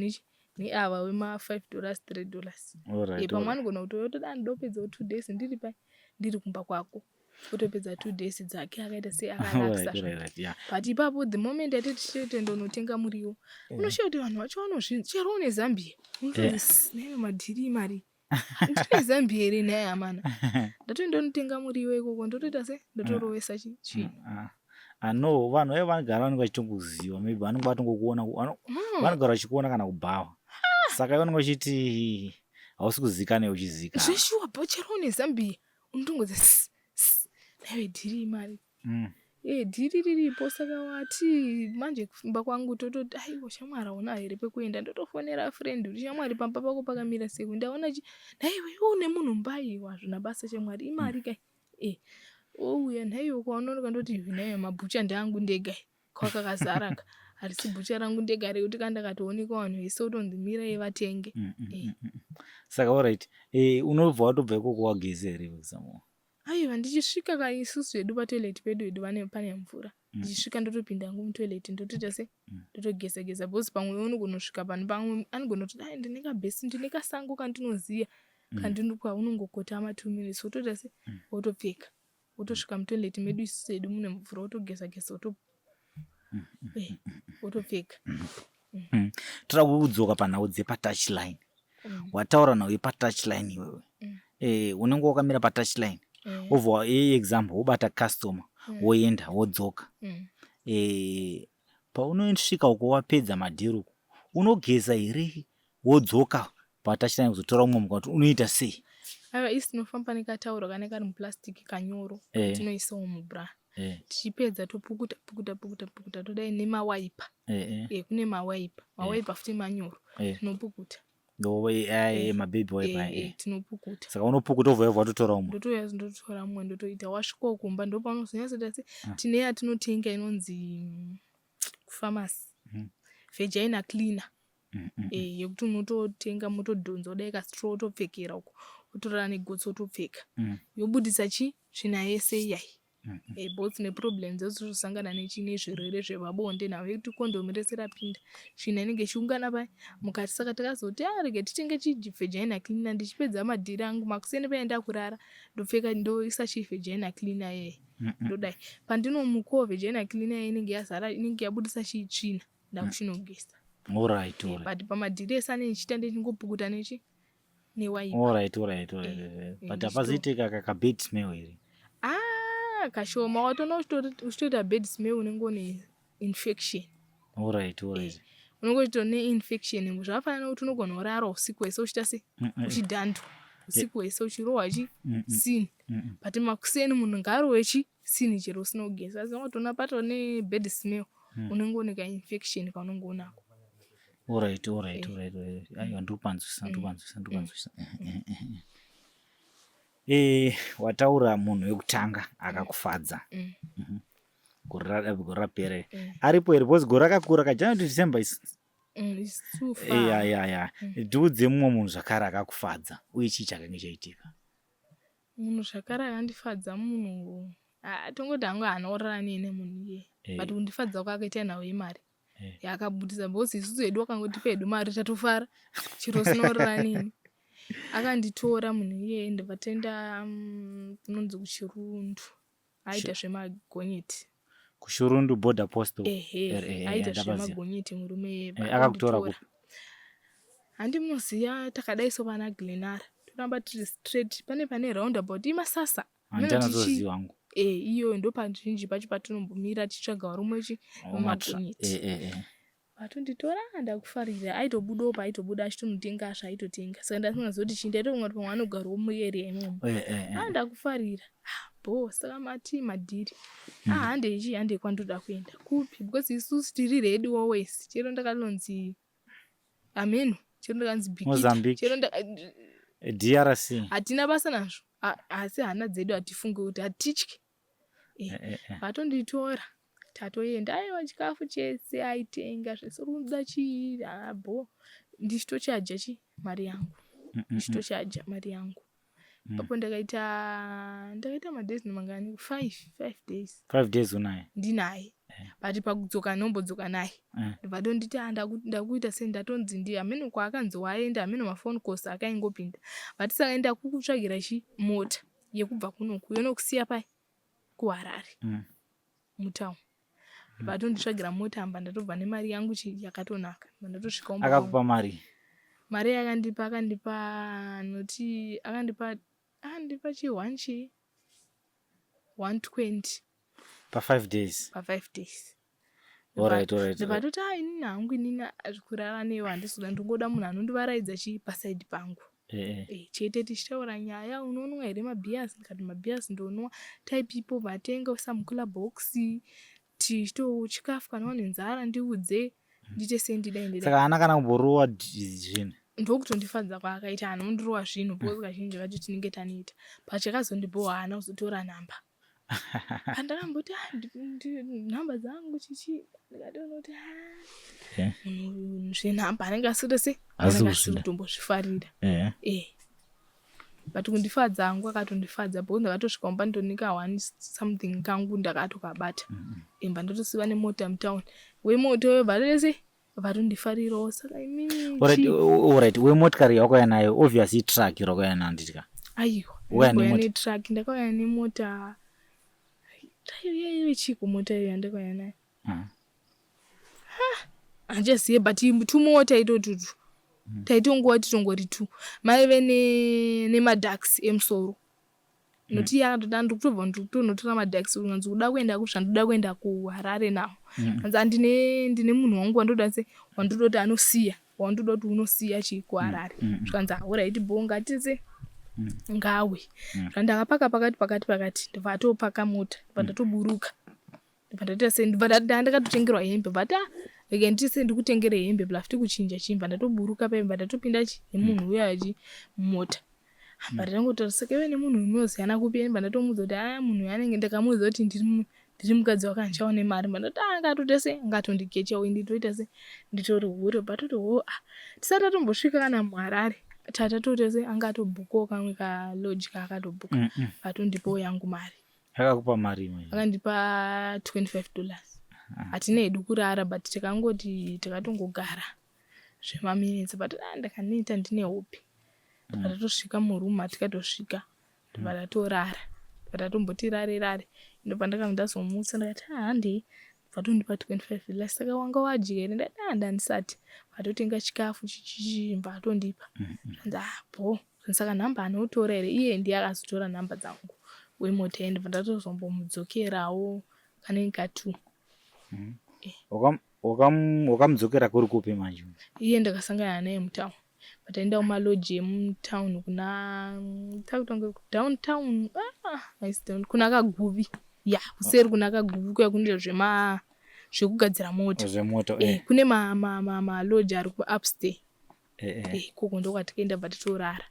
neava wema $5 $3. Pamwe anogona kutoda ndopedzawo 2 days ndiri kumba kwako, otopedza 2 days dzake akaita sei akarelaksa. But ipapo the moment tichitoenda unotenga muriwo unoshiya kuti vanhu vacho vanozvinzi chero une Zambia unotonzi nayo madhiri mari ndine Zambia here naye amana ndatoenda unotenga muriwo ikoko ndotoita se ndotorovesa chinhu. No, vanhu vaye vanogara vanenge vachitongoziva, maybe vanenge vatongokuona, vanogara vachikuona kana kubhawa, saka vanenge vachiti hausi kuzikana uchizika zveshuwa. But chero une Zambia unotongodza nayo dhiri mari dhiri riripo. Saka wati manje kufimba kwangu tototi aiwa shamwari hauna here pekuenda, ndotofonera friend kuti shamwari pamba pako pakamira sei, ndaona naiwe une munhu mbaiwa zvona basa shamwari imari kai ouya nhaiwo kwaunonoka ndoti nayo mabhucha ndeangu ndega kwakakazaraka harisi bhucha rangu ndega rekuti kandakatooneka vanhu vese utonzi mirai vatenge. Saka alright, unobva watobva ikoko wageze here example? Aiwa ndichisvika kaisusu hedu patoilet pedu hedu pane mvura, ndichisvika ndotopinda hangu mutoilet ndotoita se ndotogeza bhozi. Pamwe unogonosvika panhu pamwe anogona kuti dai ndine kabhesi ndine kasango kandinoziya unongokotama 2 minutes wotoita se wotopfeka wotosvika mutoilet medu isusu hedu mune mvura wotogeza wotopfeka. Toda kudzoka panhau dzepatouchline. Wataura nhau yepatouchline iwewe, unenge wakamira patouchline wobva example wobata customer woenda wodzoka. Paunosvika uko wapedza madhiri uko unogeza here wodzoka patouchline kuzotora umwe munhu kuti unoita sei? Aiwa isi tinofamba nekatauro kanenge kari muplastic kanyoro tinoisawo mubra, tichipedza topukuta todai nemawaipa. Kune mawaipa futi manyoro tinopukuta mababy wiper tinopukuta. Saka unopukuta ovha watotora umwe ndotora umwe ndotoita. Wasvikawo kumba ndopaunozonyatsoita se tine yatinotenga inonzi kufamasi vagina cleaner yekuti unototenga motodhonza kudai kastraw wotopfekera uko wotorara negotsi wotopfeka yobudisa tsvina yese iyai. Both neproblems dzozosangana nezvirwere zvepabonde nawo yekuti kondomu rese rapinda tsvina inenge ichiungana paya mukati. Saka takazoti rege titenge vagina cleaner. Ndichipedza madhiri angu makuseni paenda kurara ndopfeka ndoisa vagina cleaner yeye ndodai pandinomukawo vagina cleaner yeye inenge yazara inenge yabudisa tsvina ndakuchinogesa. Alright. But pamadhiri ese ane nichita ndechingopukuta newaipa. Alright. But hapazoitika kakabed smell here? Kashoma watoona uchitoita bed smell unenge une infection. Alright. Unenge uchitone infection zvakafanana kuti unogona kurara usiku wese uchita se uchidhandwa usiku wese uchirohwa sini. But makuseni munhu ngarohwe sini chero usina kugeza. Asi watoona patone bed smell unenge une kainfection kaunenge unako. Alright. Aiwa ndopanzwisa. Wataura munhu wekutanga akakufadza gore rapera aripo here? Because gore rakakura kaJanuary to December isi. Ndiudze mumwe munhu zvakare akakufadza uye chii chakange chaitika? Munhu zvakare akandifadza munhu tongoti hangu haana nene munhu iye, but kundifadza kwakaita nhau yemari yakabudisa. Because isusu hedu wakangotipa hedu mari tatofara chiro sinourara nini. Akanditora munhu iye ndobva taenda kunonzi kuChirundu, aita zvemagonyeti. Kuchirundu border post? Aita zvemagonyeti murume. Akakutora kupi? Handimuziya. Takadaiso pana Glenara toramba tiri straight pane roundabout imasasa handinozoziva wangu. Iyo ndo pazhinji pacho patinombomira tichitsvaga varume vemagonyeti. Vatonditora ndakufarira. Aitobudawo aitobuda achitonotenga zvaaitotenga. Saka ndasingazoti chinda aitofunga kuti pamwe anogarawo muarea imomo. Ndakufarira saka mati madhiri hande kwandoda kuenda kupi, because isusu tiri ready always. Chero ndakanonzi ameno, chero ndakanzi Mozambique, chero DRC hatina basa nazvo. Asi hana dzedu hatifunge kuti hatityi. Vatonditora tatoenda. Aiwa chikafu chese aitenga zvese ruda chii ndichitochaja mari yangu. Papo ndakaita madays namangani 5 days. 5 days unaye? Ndinaye. but pakudzoka nombodzoka naye ndibva ndonditi ndakuita sendatonzi ndi amene kwaakanzi waenda amene mafoni calls akaingopinda but sakaenda kukutsvagira mota yekubva kunoku yonokusiya pai kuHarare mutauni ndibva ndonditsvagira mota amba ndatobva nemari yangu yakatonaka ndatosvika akakupa mari akandipa noti akandipa chi 120 pa 5 days. Alright. Ndipatoti inini hangu kurara neyo handisoda ndingoda munhu anondivaraidza pasaidi pangu chete tichitaura nyaya unonwa here mabhiyazi ndikati mabhiyazi ndonwa type ipo vatenga samukula boxi tichito chikafu kana wane nzara ndiudze ndite sendidai saka ana kana kumborowa zvinhu ndokutondifadza kwaakaita anondirowa zvinhu because kazhinji kacho tinenge taniita pachakazondibhowa ana kuzotora namba pandakamboti namba dzangu ndikatonoti zvenhamba anenge asirese anenge asiri kutombozvifarira but kundifadza angu akatondifadza because ndakatosvika mumba ndonika 1 something kangu ndakatokabata mba ndotosiva nemota mutauni wemoto webvarese vatondifarirawo saka alright wemotikari yakauya nayo obviously truck yakauya nayo nditika aiwa netruck ndakauya nemota chiko mota iyo yandakauya nayo handichazive but tumota itotutu taitongowa titongori 2 maive nemadax emusoro noti yakatoda ndikutobva ndikutonotora madax unganzi kuda kuenda kuzvandoda kuenda kuHarare nawo anzi ndine munhu wangu wandoda se wandodoti anosiya wandodoti unosiya kuHarare zvikanzi alright bonga tise ngawe zvandakapaka pakati ndibva atopaka mota ndibva ndatoburuka ndibva ndakatotengerwa hembe but rege nditise ndikutengere hembe blafuti kuchinja chimba ndatoburuka paimba ndatopinda nemunhu uya mumota but ndangotarisake nemunhu unoziyana kupi imba ndatomudza kuti munhu yanenge ndakamuudza kuti ndiri mukadzi wakanchawo nemari mba ndati angatotese ngatondigechawo nditoita se nditori huro batoti tisati tatombosvika kana muHarare tatatotese angatobhukawo kamwe kalodge kaakatobhuka atondipawo yangu mari. Akakupa mari imwe? Akandipa $25. Hatina hedu kurara but tikangoti tikatongogara zvemaminitsi but ndakaneta ndine hope. Patatosvika muroom tikatosvika ndipatatorara patatomboti rare ndobva ndakazomutsa ndakati handei vatondipa $25 saka wanga wadya here ndati handisati vatotenga chikafu chichimba atondipa ndapo saka nhamba anotora here iye ndiye akazotora nhamba dzangu wemota ende ndatozombomudzokerawo kanenge ka2 wakamudzokera kuri kupi manje? Iye ndakasangana naye mutauni vataenda kumaloji emutauni kuna downtown kuna Kaguvi kuseri kuna Kaguvi kuya kunile zvekugadzira moto kune maloji ari kuupstay koko ndokwatikaenda vatatorara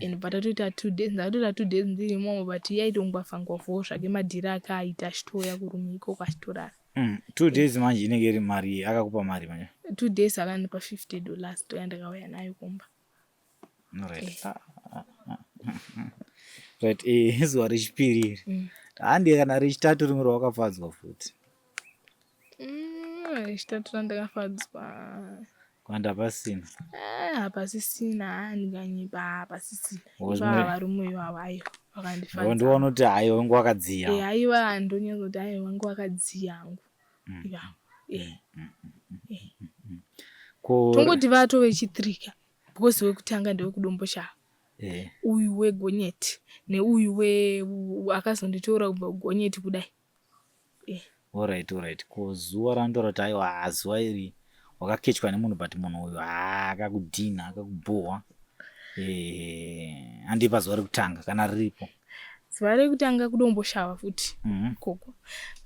and vatatoita 2 days ndatoita 2 days ndiri imomo but yaitongwafangwavoo zvake madhiri akaita achitoya kurumi ikoko achitorara 2 days manje inenge iri mari akakupa mari manje? 2 days akanipa $50 toyandakauya nayo kumba. Right, zuva rechipiri handi kana rechitatu rimwe rawakafadzwa futi? Rechitatu randakafadzwa kwanda pasina? Hapasisina handinganyipa hapasisina varume ivavayo vakandifadza. Ndiona kuti hayi wangu wakadziya? Haiwa ndonyatsa kuti hayi wangu wakadziya hangu tongoti vato vechitrika because wekutanga ndewekudomboshava uyu wegonyeti neuyu akazonditora kubva kugonyeti kudai. Alright. Ko zuva randora kuti aiwa zuva iri wakakechwa nemunhu but munhu uyu akakudhina akakubhohwa handipa zuva rekutanga kana riripo? Zuva rekutanga kudomboshava futi koko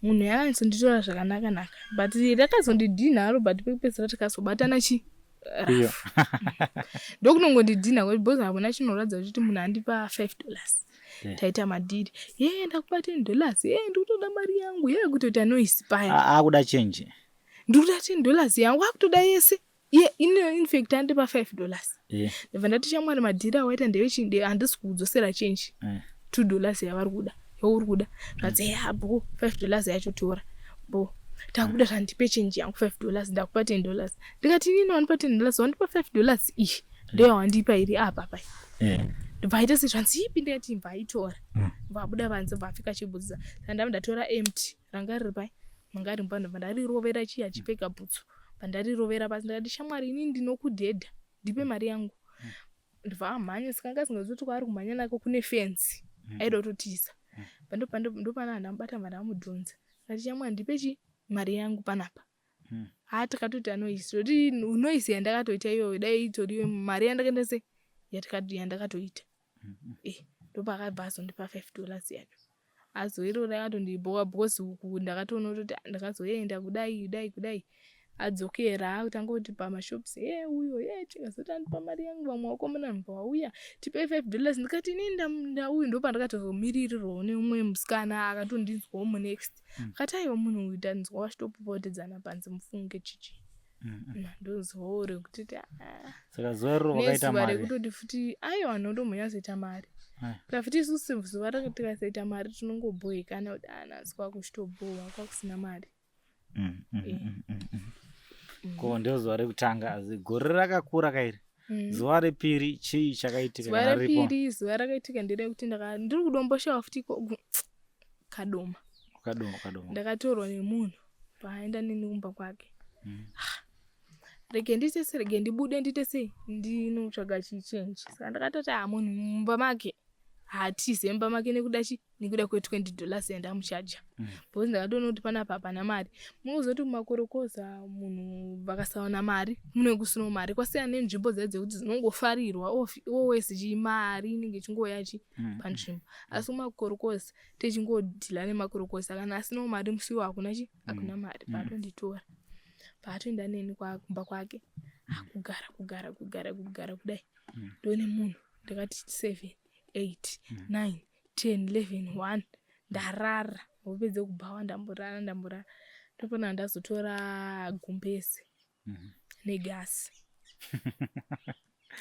munhu yakazonditora zvakanaka but rakazondidhina aro but pekupedzisira tikazobatana rafu ndokunongondidhina kuti bhozi hakuna chinoratidza kuti munhu andipa $5 taita madhiri ndakupa $10 ndikutoda mari yangu kutoti anoisipaya akuda chenji ndikuda $10 yangu akutoda yese infact andipa $5 ndibva ndati shamwari madhiri awaita ndevechinde handisi kudzosera chenji $2 yavari kuda yauri kuda zvatsi bho $5 yacho tora bo takuda tandipe change yangu $5 ndakupa $10 ndikati nini wanipa $10 wandipa $5 ishi ndio wandipa iri apa pai vaita setransipi ndati vaitora vabuda vanze vafika chibudza ndatora empty ranga riri pai mangari mbando vandarirovera chiya chipeka bhutsu vandarirovera basi ndakati shamwari inini ndinokudhedha ndipe mari yangu ndibva amhanya sikanga singazoti kwari kumhanya nako kune fence aida kutotisa ndopana ndamubata vandamudhonza ndati shamwari ndipe mari yangu panapa takatoti anoisi toti unoisi yandakatoita iyoyo dai itoriyo mari yandakaendese yandakatoita ndopakabva azondipa $5 yacho azoiro rakatondiboka because uku ndakatoona kuti ndakazoenda kudai adzokera utangoti pamashops uyo tikazotandipa mari yangu vamwe wakomana mbauya tipe $5 ndikati ini ndauyu ndopandakatozomiririrawo neumwe musikana akatondinzwawo munext akati aiwa munhu uyu tanzwa wachitopopotedzana panze mufunge chichi ndozuvawo rekutiti saka zuva riro wakaita mari rekutoti futi aiwa ndombonyazoita mari ka futi isusu zuva rakatikasaita mari tinongobhoekana kuti anazwa kuchitobhowa kwakusina mari ko ndio zuva rekutanga asi gore rakakura kairi zuva repiri chii chakaitika zuva repiri zuva rakaitika nderekuti ndiri kudomboshawa futi kadoma ndakatorwa nemunhu paaenda neni kumba kwake rege ndibude ndite sei ndinotsvaga chichenji saka ndakatoti munhu mumba make hatize mumba make nekuda kwe$20 yandamuchaja because ndakatoona kuti panapa hapana mari munozoti kumakorokoza munhu vakasawana mari mune kusina mari kwasiyana nenzvimbo dzekuti dzinongofarirwa always chimari inenge ichingoya panzvimbo asi kumakorokoza techingodhila nemakorokoza kana asina mari musiwo hakuna mari paatonditora paatoenda neni kumba kwake kugara kudai ndone munhu ndakati 7 8 9 10 11 1 ndarara wopedze kubhawa ndamborara ndopona ndazotora gumbezi negasi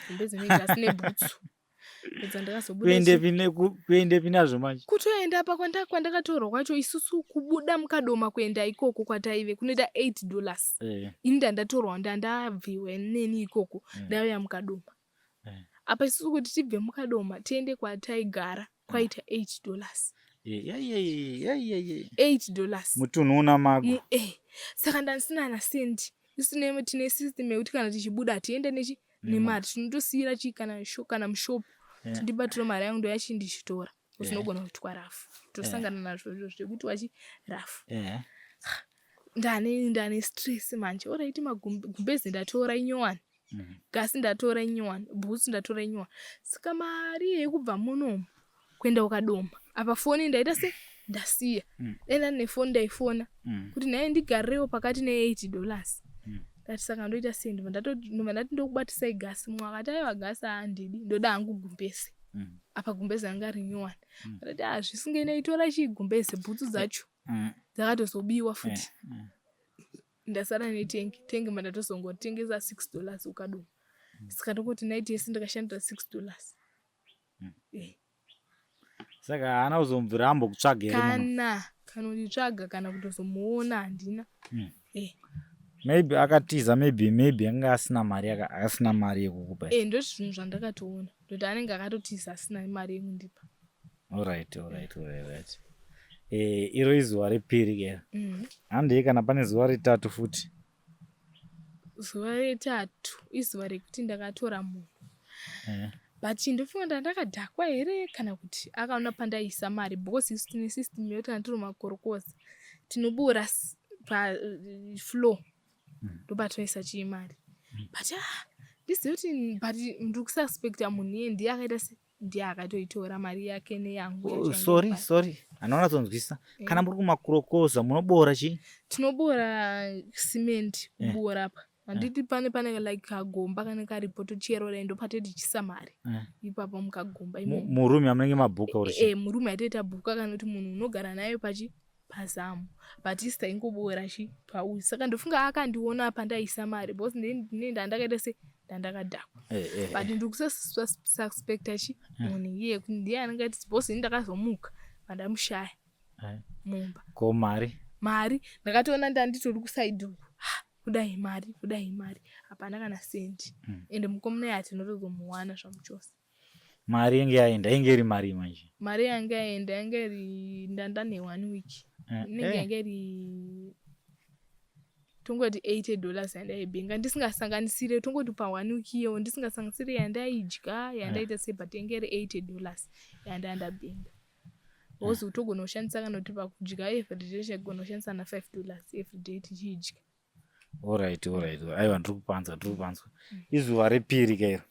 gumbezi negasi nebhutsu kuende pinazvo manje kutoenda pa kwandakatorwa kwacho isusu kubuda mukadoma kuenda ikoko kwataive kunoita $8 ini ndandatorwa ndandabviwe neni ikoko ndauya mukadoma apa isusu kuti tibve mukadoma tiende kwataigara kwaita $8 $8 mutunhu una mago saka ndandisina nasendi isu tine system yekuti kana tichibuda hatiende nemari tinotosiyira kana mushopu tindibatira mari yangu ndoyachi ndichitora usinogona kutwa rafu tosangana nazvo zvekuti wachi rafu ndane stress manje oraiti magumbezi ndatora inyowani gasi ndatora inyowani bhutsu ndatora inyowani saka mari yekubva munomu kuenda ukadoma apa foni ndaita se ndasiya enda nefoni ndaifona kuti naye ndigarirewo pakati $8 ndati saka ndoita sendi ndati ndokubatisai gasi mwakati aiwa gasi handidi ndoda hangu gumbezi apa gumbezi anga rinyowani ndati zvisingeneitora chigumbezi bhutsu dzacho dzakatozobiwa futi ndasara netengi mandatozongotengesa $6 ukadoma saka ndokoti naiti yese ndakashandira $6 saka haana kuzomubvira ambokutsvaga here kana kunditsvaga kana kutozomuona handina maybe akatiza maybe anga asina mari yekukupa ndo zvinhu zvandakatoona ndoti anenge akatotiza asina mari yekundipa alright iro izuva repiri kera handei kana pane zuva retatu futi zuva retatu izuva rekuti ndakatora munhu but ndofunga ndakadhakwa here kana kuti akaona pandaisa mari because isu tine system yekuti kana tiri makorokoza tinobura floor ndobatoisa chiimari but ndizive kuti but ndiri kususpecta munhu iye ndiye akaita ndiye akatoitora mari yake neyangu sorry anoona tonzwisa kana muri kumakorokoza munobora chii tinobora cement kubora apa handiti pane like kagomba kana karipo tocherora ndopate tichisa mari ipapo mukagomba murume amunenge mabhuka uri murume atoita bhuka kana kuti munhu unogara nayo pazamu but isitaingobora pauyu saka ndofunga akandiona apa ndaisa mari because ndandakaita se ndandakadhakwa but ndiri kususpecta munhu iye ndiye anenge ati because ndakazomuka vandamushaya mumba ko mari mari ndakatoona ndanditori kusaidhi uku kudai mari hapana kana sendi ende mukomuna yatinotozomuwana zvamuchose. Mari yange yaenda inge iri mari manje. Mari yange yaenda yange iri ndanda ne1 week inenge yange iri tongoti $80 yandaibhenga ndisingasanganisire tongoti pa1 week iyo ndisingasanganisire yandaidya yandaita sei but yange iri $80 yandandabhenga. Wozi utogona kushandisa kana kuti pakudya everyday chagona kushandisa na$5 everyday tichidya. Alright. Aiwa ndiri kupanzwa. Izuva repiri kairo.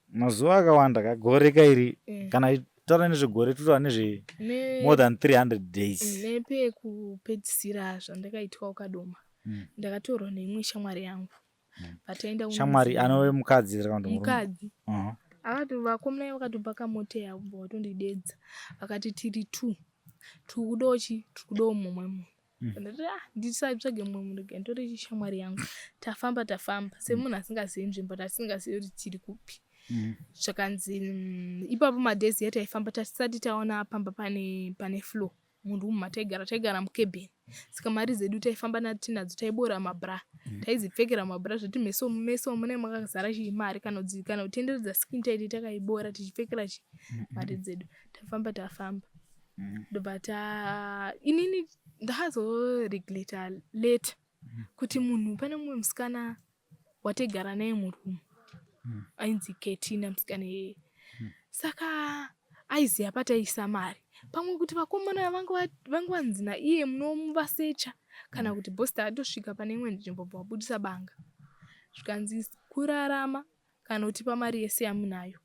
Mazuva akawanda kagore kairi kana taura nezvegore totaura nezve more than 300 days. Nepekupedzisira zvandakaitwa ukadoma ndakatorwa neimwe shamwari yangu pataenda shamwari anove mukadzi mukadzi akati vakomana vakatobhaka mota yavo vatondidedza vakati tiri 2 kudochi tikudawo mumwe munhu ndati ndisatsvage mumwe munhu rega nditori shamwari yangu tafamba semunhu asingazivi nzvimbo tasingazivi kuti tiri kupi. Zvakanzi ipapo madhezi yataifamba tasati taona pamba pane floor munhu umwe taigara mukebheni saka mari zedu taifamba natinadzo taibora mabra taidzipfekera mabra zvoti meso mune makazara chimari kana kutenderedza skin tight takaibora tichipfekera mari dzedu tafamba but inini ndakazoregleta late kuti munhu pane mumwe musikana wataigara naye murumu ainzi Ketina musikana yeye saka aiziya pataisa mari pamwe kuti vakomana vangu vanzina iye munomuvasecha kana kuti bhosta atosvika pane imwe nzvimbo vabudisa banga zvikanzi kurarama kana kutipa mari yese yamunayo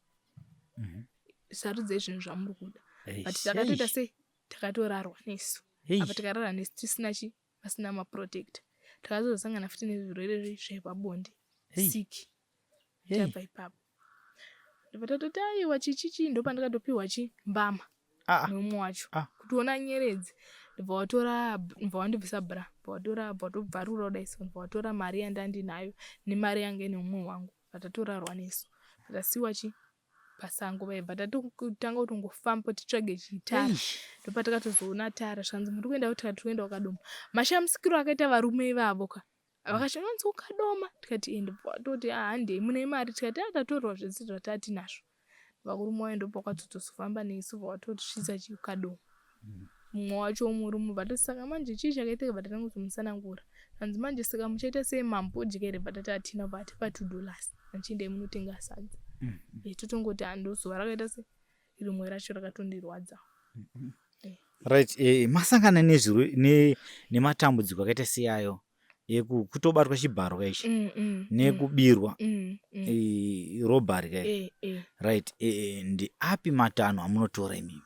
sarudzai zvinhu zvamuri kuda but takatoita sei takatorarwa nesu apa tikarara nesu pasina maprotector takazosangana futi nezvirwere zvepabonde siki tabva ipapo ndopatatoti aiwa chichichi ndopandakatopiwa mbama neumwe wacho kutiona nyeredzi ndobva wandibvisa bra watobvarura udaiso ndobva watora mari yandandinayo nemari yange neumwe wangu patatorarwa nesu patasiwa pasango vaibva tatotanga kutongofamba titsvage chitara ndopatakatozoona tara zvanzi muri kuenda kuti tiri kuenda ukadoma mashamsikiro akaita varume ivavo vakashanonzi ukadoma tikati ndototi handei mune mari tikati tatorwa zvese zvatati nazvo vakurume wayo ndopakatotozofamba nesu vawatotisvisa chiukadoma mumwe wacho murume vatosaka manje chii chakaiteka vatatanga kuzomusanangura hanzi manje saka muchaita sei mambodya vatati hatina vatipa $2 achiendai munotenga sadza totongoti handozuva rakaita se rimwe racho rakatondirwadza. Right. Masangana nematambudziko akaita seayo kutobatwa chibharo ichi nekubirwa robbery kai right ndiapi matanho amunotora imimi?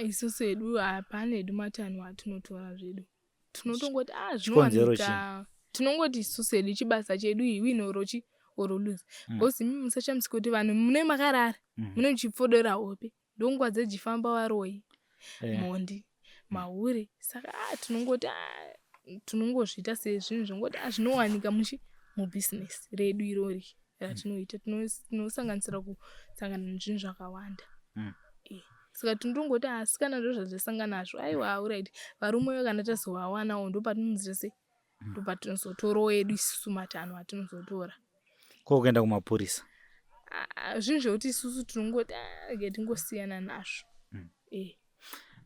Isusu edu hapana edu matanho atinotora zvedu tinotongoti zvinowanika tinongoti isusu edu chibasa chedu iwinorochi oroluzi bosi mimi musachamisi kuti vanhu mune makarara mune chipfodora hope ndonguva dzejifamba waroi mondi mahure saka tinongoti tinongozviita sezvinhu zvongoti zvinowanika mubusiness redu irori ratinoita tinosanganisira kusangana nezvinhu zvakawanda saka tinongoti asikana ndo zvazvasangana nazvo aiwa alright varume kana tazovawanawo ndopatinoziva se ndopatinozotorawo edu isusu matanho atinozotora kuenda kumapurisa zvinhu zvekuti isusu tinongoti tingosiyana nazvo.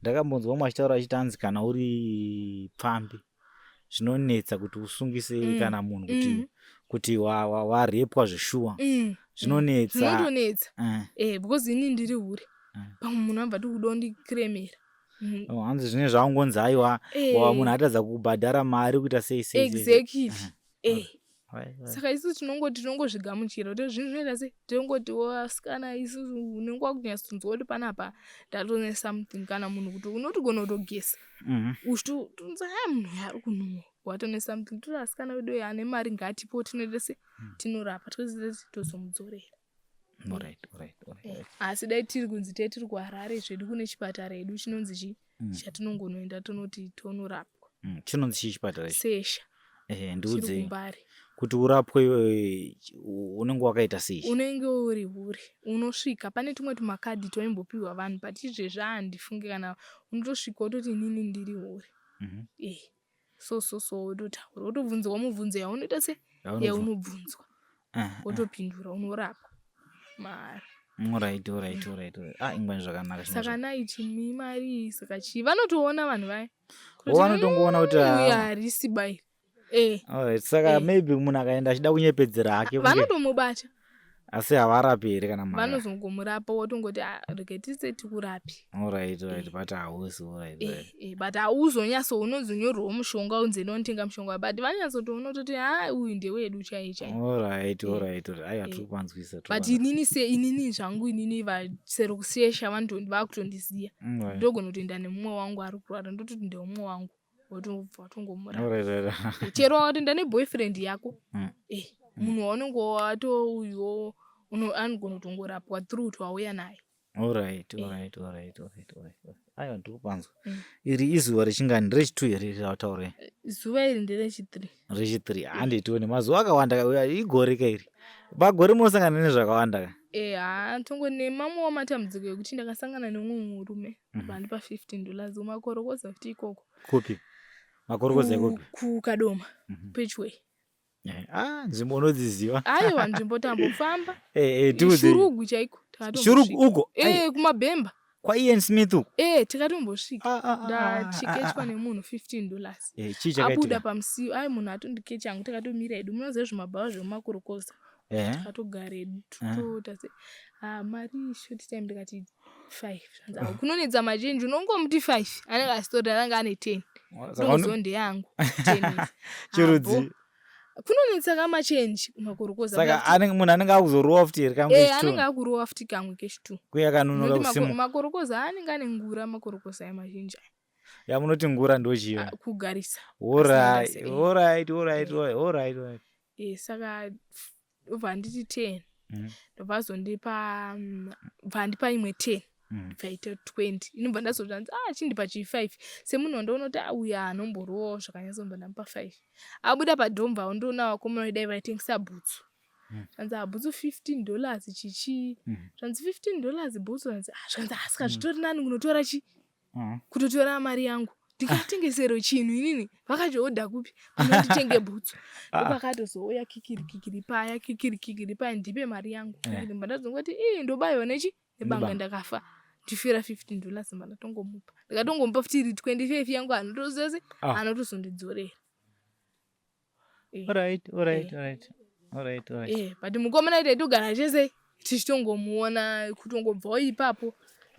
Ndakambonzwa mwachitaura achitanzi kana uri pfambi zvinonetsa kuti usungise kana munhu kuti warepwa zveshuwa zvinonetsa because ini ndiri hure pamwe munhu abva tikudawo ndikremera hanzi zvine zvaungonzi aiwa munhu atadza kukubhadhara mari kuita sei exactly saka isusu tinongozvigamuchira kuti zvinhu zvinoita sei tinongoti wasikana isusu unenge wakunyatsotunzwa kuti panapa ndatone something kana munhu kuti unotigona kutogesa uchitotunza munhu yari kunhuhwa watone something toti asikana wedu ane mari ngatipo tinoita sei tinorapa tozoti tozomudzorera. Asi dai tiri kunzi tiri kuHarare zvedu kune chipatara edu chinonzi chatinongonoenda tonoti tonorapwa chinonzi chipatara sesha ndiudze kuti urapwe unenge wakaita sei? Unenge uri hure, unosvika pane tumwe tumakadhi twaimbopiwa vanhu but izvezvi handifunge kana unotosvika wototi inini ndiri hure. So wototaura wotovhunzwa mubvunzo yaunoita se yaunobvunzwa wotopindura unorapwa mari. Alright. Ingwani zvakanaka. Saka naiti mari saka chii vanotoona vanhu vaya vanotongoona kuti harisi bai. Alright, saka maybe munhu akaenda achida kunyepedzera hake vanotomubata asi havarapi here kana mari vanozongomurapa wotongoti rege tise tikurapi. Alright, but hausi. But hauzonyaso unozonyorwawo mushonga unzi unotenga mushonga but vanyatsotoona kutoti uyu ndewedu chaicho. Alright. Aiwa tiri kupanzwisa. But inini zvangu inini vaserokusesha vantu vakutondiziya ndogona kutoenda nemumwe wangu ari kurwara ndototi ndeumwe wangu watongomurapa. Chero watoenda neboyfriend yako munhu waunenge watouyo anogona kutongorapwa through twauya naye. Alright. Aiwa ndiri kupanzwa. Iri izuva rechingani rechi2 here rataura? Zuva iri nderechi3. Rechi3 handitione mazuva akawanda igore kairi pagore mosangana nezvakawanda tongone mamwe wamatambudziko ekuti ndakasangana nemumwe murume vandipa $15 makorokoza kuti ikoko. Kupi? Makorokoza ekupi? Kukadoma Pitchway. Nzvimbo unodziziva? Aiwa nzvimbo tambofamba. Shurugu chaiko. Shurugu uko? Kumabhemba. Kwa Ian Smith uko? Tikatombosvika ndachikechwa nemunhu $15. Abuda pamusiwo munhu atondikecha hangu takatomira edu munoziva zvimabhawa zvemumakorokoza. Takatogara edu totota se mari short time ndikati 5. Kunonedza machenji unongomuti 5 anenge asitori anenge ane 10 ndozonde yangu 10. Chirudzi kunonetsa kamachenji kumakorokoza. Saka munhu anenge akuzorowa futi here kamwe kechi2? Anenge akurowa futi kamwe kechi2 kuyakanunuka kusimu. Makorokoza anenge ane ngura makorokoza emazhinji yamunoti ngura ndochiva kugarisa. Alright. Saka ubva nditi 10 ndobvazondipa vandipa imwe 10 ndibvaita 20 inobva ndazozvanzi chindipa chi5 semunhu wandoonoti uya anomborowawo zvakanyatsobva ndamupa 5 abuda padhomba wandoona vakomana dai vaitengesa bhutsu zvanzi bhutsu $15 chichi zvanzi $15 bhutsu zvanzi asika zvitori nani kunotora kutotora mari yangu ndikatengesero chinhu inini vakachodha kupi nditenge bhutsu ndopakatozouya kikiri paya ndipe mari yangu ndimba ndazongoti ndobayiwa nebanga ndakafa ndifira $15 mba ndatongomupa ndikatongomupa futi iri 25 yangu anotozese anotozondidzorera. Alright. But mukomana taitogara chese tichitongomuona kutongobvawo ipapo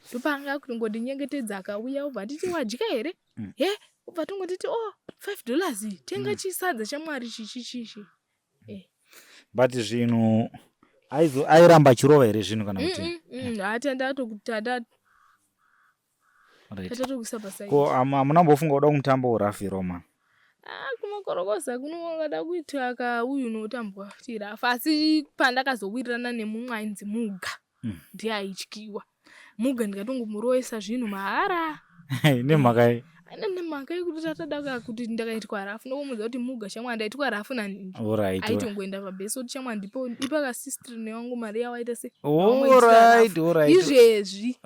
ndopanga kutongondinyengetedza akauya ubva titi wadya here ubva tongotiti $5 tenga chisadza chamwari chichi. But zvinhu airamba achirova here zvinhu kana kuti tatatokuisa pasaidi. Ko hamunambofunga kuda kumutambo urafi Roma? Kumakorokoza kunongada kuita kauyu unotambwa futi rafa asi pandakazowirirana nemumwe ainzi Muga ndiye aityiwa. Muga ndikatongomurowesa zvinhu mahara nemhaka nemhaka yekuti tatadaka kuti ndakaitwa rafu ndokumudza kuti Muga shamwari ndaitwa rafu naningi aitongoenda pabhesi oti shamwari ndipo ipaka sistri newangu mari yawaita se izvezvi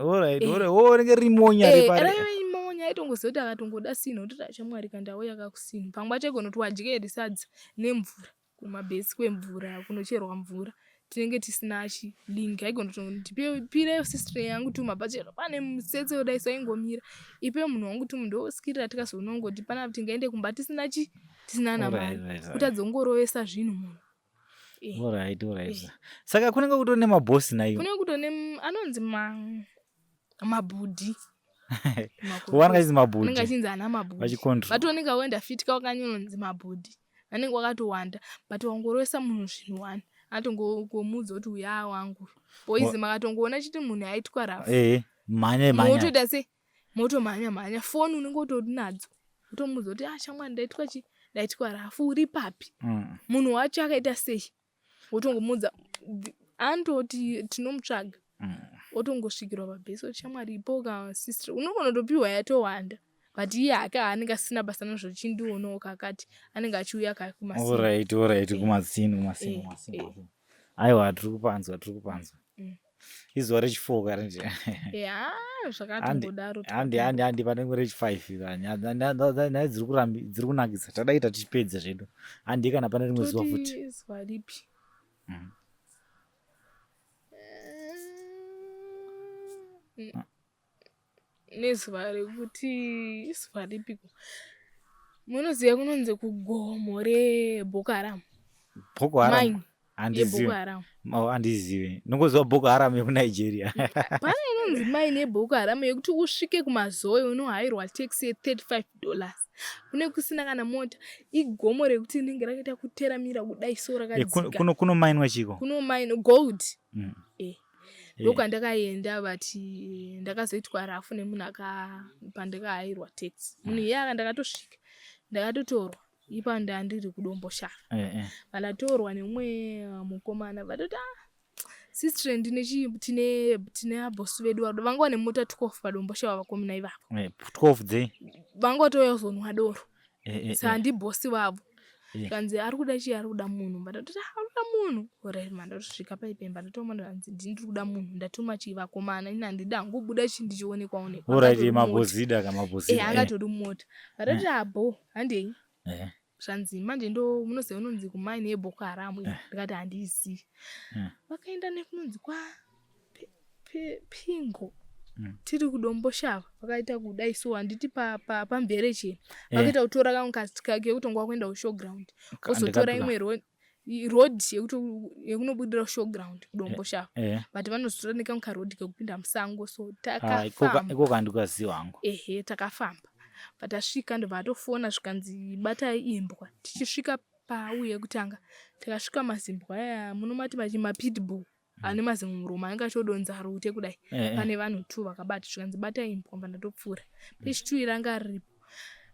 ringe rimonya rimonya aitongoziva kuti akatongoda sino kuti shamwari kandauya kakusino pangwa chaigona kuti wadya here sadza nemvura kumabhesi kwemvura kunocherwa mvura tinenge tisina chilingi aigona kutondipire sistri yangu tumabhachero pane mutsetse udai saingomira ipe munhu wangu tumundoosikirira tikazonongoti pana kuti ngaende kumba tisina namari kuti adzongorovesa zvinhu munhu. Alright. Saka kunenge kutori nemabhosi naiyo? Kunenge kutori anonzi mabhudhi. Wanenge achinzi mabhudhi? Anenge achinzi ana mabhudhi. Vatoneka wenda fitika wakanyonzi mabhudhi. Vanenge wakatowanda but wangorovesa munhu zvinhu 1 atongomudza kuti uya wangu boizi makatongoona chiti munhu aitwa rafu manya motoita se motomhanya foni unenge utori nadzo utomudza kuti shamwari ndaitwa rafu uri papi munhu wacho akaita sei wotongomudza andoti tinomutsvaga wotongosvikirwa pabhesi kuti shamwari ipo kasistri unogona kutopiwa yatowanda but iye aka anenge asina basa nazvo chindionawo kakati anenge achiuya kakumasini. Alright kumasini. Aiwa tiri kupanzwa. Izuva rechi4 karanje. Zvakatongodaro. Handi panenge rechi5 nyaya dziri kunakisa tadaita tichipedza zvedu. Handi kana pane rimwe zuva futi. Izuva ripi? Nezuva rekuti izuva ripiko? Munoziva kunonzi kugomo reBoko Haram. Boko Haram. Mine yeBoko Haram. Handizivi. Nongoziva Boko Haram yekuNigeria. Pane inonzi mine yeBoko Haram yekuti usvike kumazoe unohayirwa taxi $35. Kune kusina kana mota. Igomo rekuti rinenge rakaita kuteramira kudai so rakadzika. Kuno mine chiko. Kuno mine gold. Ndoka ndakaenda vati ndakazoitwa rafu nemunhu pandakahayirwa taxi. Munhu iye ndakatosvika. Ndakatotorwa. Ipa ndandiri kudomboshava. Valatorwa nemumwe mukomana vatoti sister tine abosi vedu vangova nemota 12 padomboshava vakomana ivavo. 12 dze. Vangotouya kuzonwa doro. Saka handi bosi vavo. Kanzi ari kuda chii ari kuda munhu. Ndatoti ari kuda munhu. Alright ndatosvika paipemba ndatoma ndanzi ndiri kuda munhu ndatuma chii vakomana ina ndida ngobuda chii ndichionekwa. Alright mabozida kamabozida. Angatori mota. Vatoti abo handei. Zvanzi manje ndo munoziva unonzi kumine yeBoko Haram. Ndikati handizivi. Vakaenda nekunonzi kwa Pingo. Tiri kudomboshava vakaita kudai so handiti pambere chena. Vakaita kutora kamukazi kake yekuti kuenda kushowground. Ozotora imwe road yekunobudira kushowground kudomboshava. But vanozotora nekamukarodi kekupinda musango so takafamba. Iko kandikaziva hangu. Takafamba. Patasvika ndobva atofona zvikanzi batai imbwa. Tichisvika pauye yekutanga takasvika mazimbwa aya munomati mapitbull ane mazimwe muromo anenge achodonza rute kudai. Pane vanhu 2 vakabata zvikanzi batai imbwa pandadopfuura. Pechi2 iranga riripo.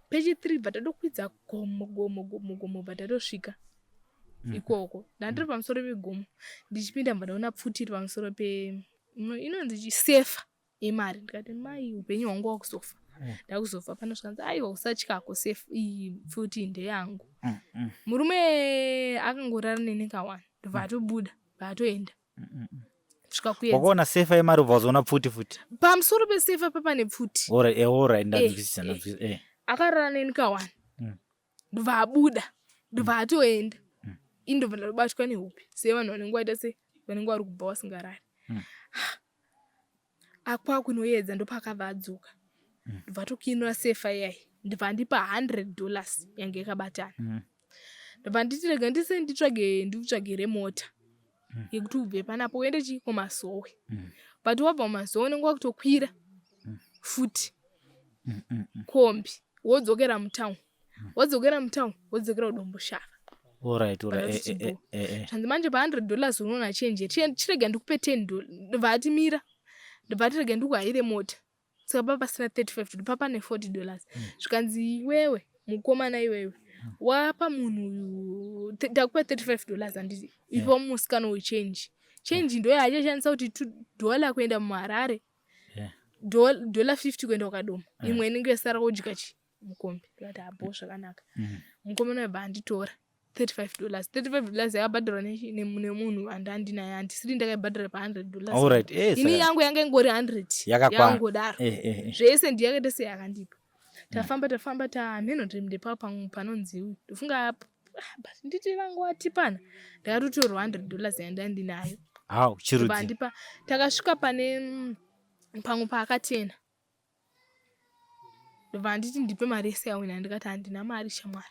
Pechi3 batadokwidza gomo batatosvika ikoko. Ndandiri pamusoro pegomo ndichipinda mbadaona pfuti pamusoro inonzi chisefa yemari. Ndikati mai upenyu hwangu wakuzofa. Ndakuzofa pano zvikanzi aiwa usatyako safe iyi pfuti ndeyangu. Murume akangorara neneka1 ndobva atobuda atoenda. Svika kuedza. Wakaona sefa yemari ubvazoona pfuti. Pamusoro pesefa papane pfuti. Alright ndazwisisa. Akarara neneka1 ndobva abuda ndobva atoenda. Indobva ndabatwa nehope sevanhu vanenge vaita vanenge vari kubva vasingarari. Akwa kunoedza ndopakabva adzoka. Ndobva tokinura sefa iyai ndobva ndipa $100 yange yakabatana. Ndobva nditi rega nditsvagire mota yekuti ubve panapo uende kumazoe. But wabva kumazoe unenge wakutokwira futi kombi wodzokera mutown. Wodzokera kudomboshava. Alright. Zvanzi manje pa$100 unoona change chirega ndikupe $10. Ndobva atimira. Ndobva tirega ndikuhayire mota. Saka papa pasina $35 papa ne $40. Zvikanzi iwewe mukomana iwewe wapa munhu takupa $35 handiti ipo musikano wechange. Change ndo yachashandisa kuti $2 kuenda muHarare. $50 kuenda kukadoma. Imwe inenge yasara kudya mukombe. Ndikati abo zvakanaka. Mukomana webva anditora $35 yakabhadharwa nemunhu andandinaye handisiri ndakaibhadhara pa$100. Alright. Ini yangu yanga ingori 100 yangodaro. Zvese ndiyakaita seyakandipa. Tafamba tamheno ndimdepa panonzi uyu. Ndofunga basi nditi vangu watipana. Ndakatotorwa $100 yandandinayo. Chirudzi. Bandipa takasvika pane pamwe paakatena. Ndobva nditi ndipe mari yese yawina ndikati handina mari shamwari.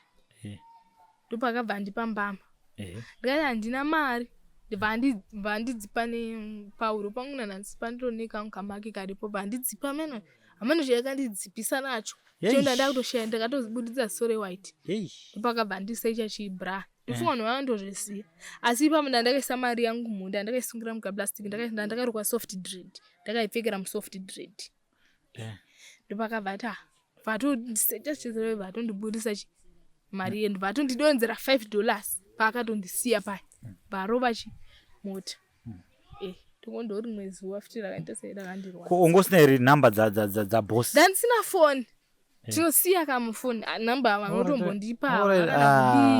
Ndopakabva ndipa mbama. Ndikati handina mari. Ndobva ndidzipa nepauro pangu nananzi panditoneka mukamake karipo bandidzipa meno. Hameno chayakandidzipisa nacho. Chenda ndakutoshaya ndakatozibuditsa sore white. Ndopakabva ndisaicha chibra. Ndifunga vanhu vanondozviziva. Asi ipapo ndakaisa mari yangu munda ndakaisungira mukaplastic ndakarukwa soft dread. Ndakaipfekera musoft dread. Ndopakabva vatondisaicha chisore vatondibudisa mari yendo vatondidonzera $5 paakatondisiya paya. Barova mota. Tokondori mwezi wafiti rakaita sei rakandirwadza. Ungosina iri namba dza boss. Ndanisina phone. tinosiya kamufoni namba vanotombondipa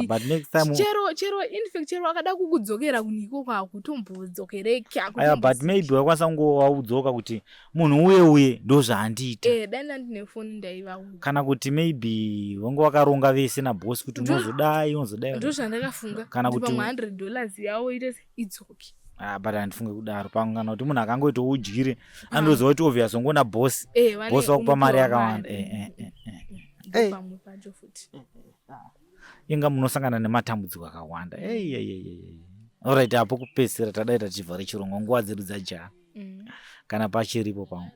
but next time chero infact chero akada kukudzokera kuniko kwako tombodzokereka aya but maybe wakwanisa waudzoka kuti munhu uye ndo zvaandiita dai ndine foni ndaiva kana kuti maybe wange wakaronga vese nabosi kuti unozodai ndo zvandakafunga kana kuti $100 yawo ite idzoke but handifunge kudaro pangana kuti munhu akangoita udyire andoziva kuti obvious ongona bosi wakupa mari yakawanda pamwe pacho futi inga munosangana nematambudziko akawanda alright apo kupedzisira tadai tachivhare chirongwa nguva dzedu dzajaha kana pachiripo pamwe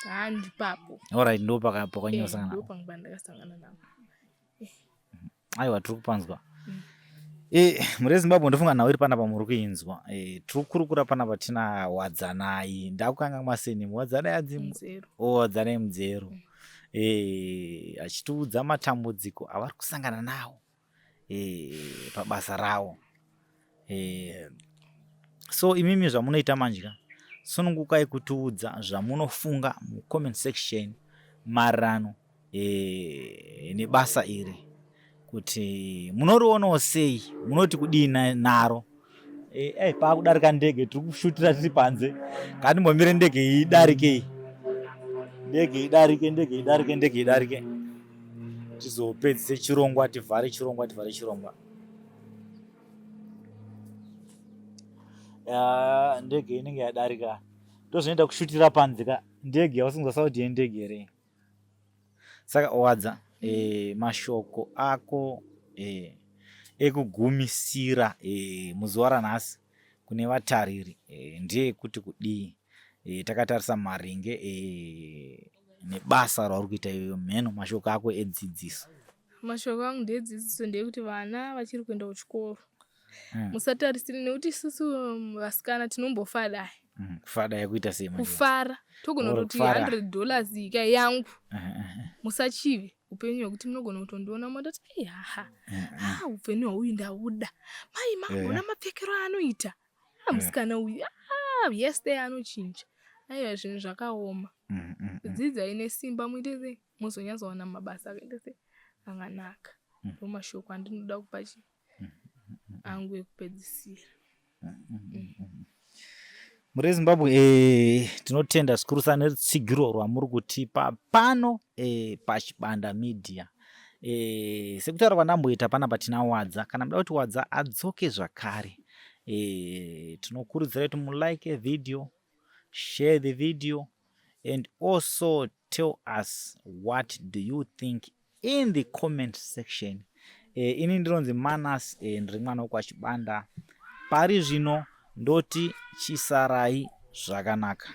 handipapo alright ndo pakanyosangana ndakasangana nawo aiwa tiri kupanzwa muri Zimbabwe ndofunga nawo iri panapa muri kuinzwa tiri kurukura panapa tina wadzanai ndakukanga maseni wadzanai wadzanai mudzero achitiudza matambudziko avari kusangana nawo pabasa rawo so imimi zvamunoita manjika sunungukai kutiudza zvamunofunga mucomment section maererano nebasa iri kuti munorionawo sei munoti kudii naro paakudarika ndege tiri kushutira tiri panze ngatimbomire ndege idarike tizopedzise chirongwa tivhare chirongwa ndege inenge yadarika ndozvinoita kushutira panze ka ndege yausingosava kuti yendege here saka wadza mashoko ako ekugumisira muzuva ranhasi kune vatariri ndeyekuti kudii takatarisa maringe nebasa rauri kuita iyoyo mheno mashoko ako edzidziso. Mashoko angu ndedzidziso ndeyekuti vana vachiri kuenda kuchikoro musatarisire nekuti isusu vasikana tinombofadai kufada yekuita sei kufara togona kuti $100 ika yangu musachive upenyu hwekuti munogona kutondiona mototi haha upenyu hwauyu ndauda mai mangona mapfekero anoita musikana uyu yesterday anochinja aiwa zvinhu zvakaoma dzidzai nesimba muite muzonyatsoona mabasa akaita sei akanaka ndo mashoko andinoda kupa angu ekupedzisira. Muri Zimbabwe tinotenda zvikuru netsigiro rwamuri kutipa pano pachibanda media. Sekutaura kwandamboita panapa tina Wadza kana muda kuti Wadza adzoke zvakare. Tinokurudzira kuti mulike video, share the video and also tell us what do you think in the comment section. Ini ndinonzi Manas ndiri mwana wokwa Chibanda. Pari zvino ndoti chisarai zvakanaka.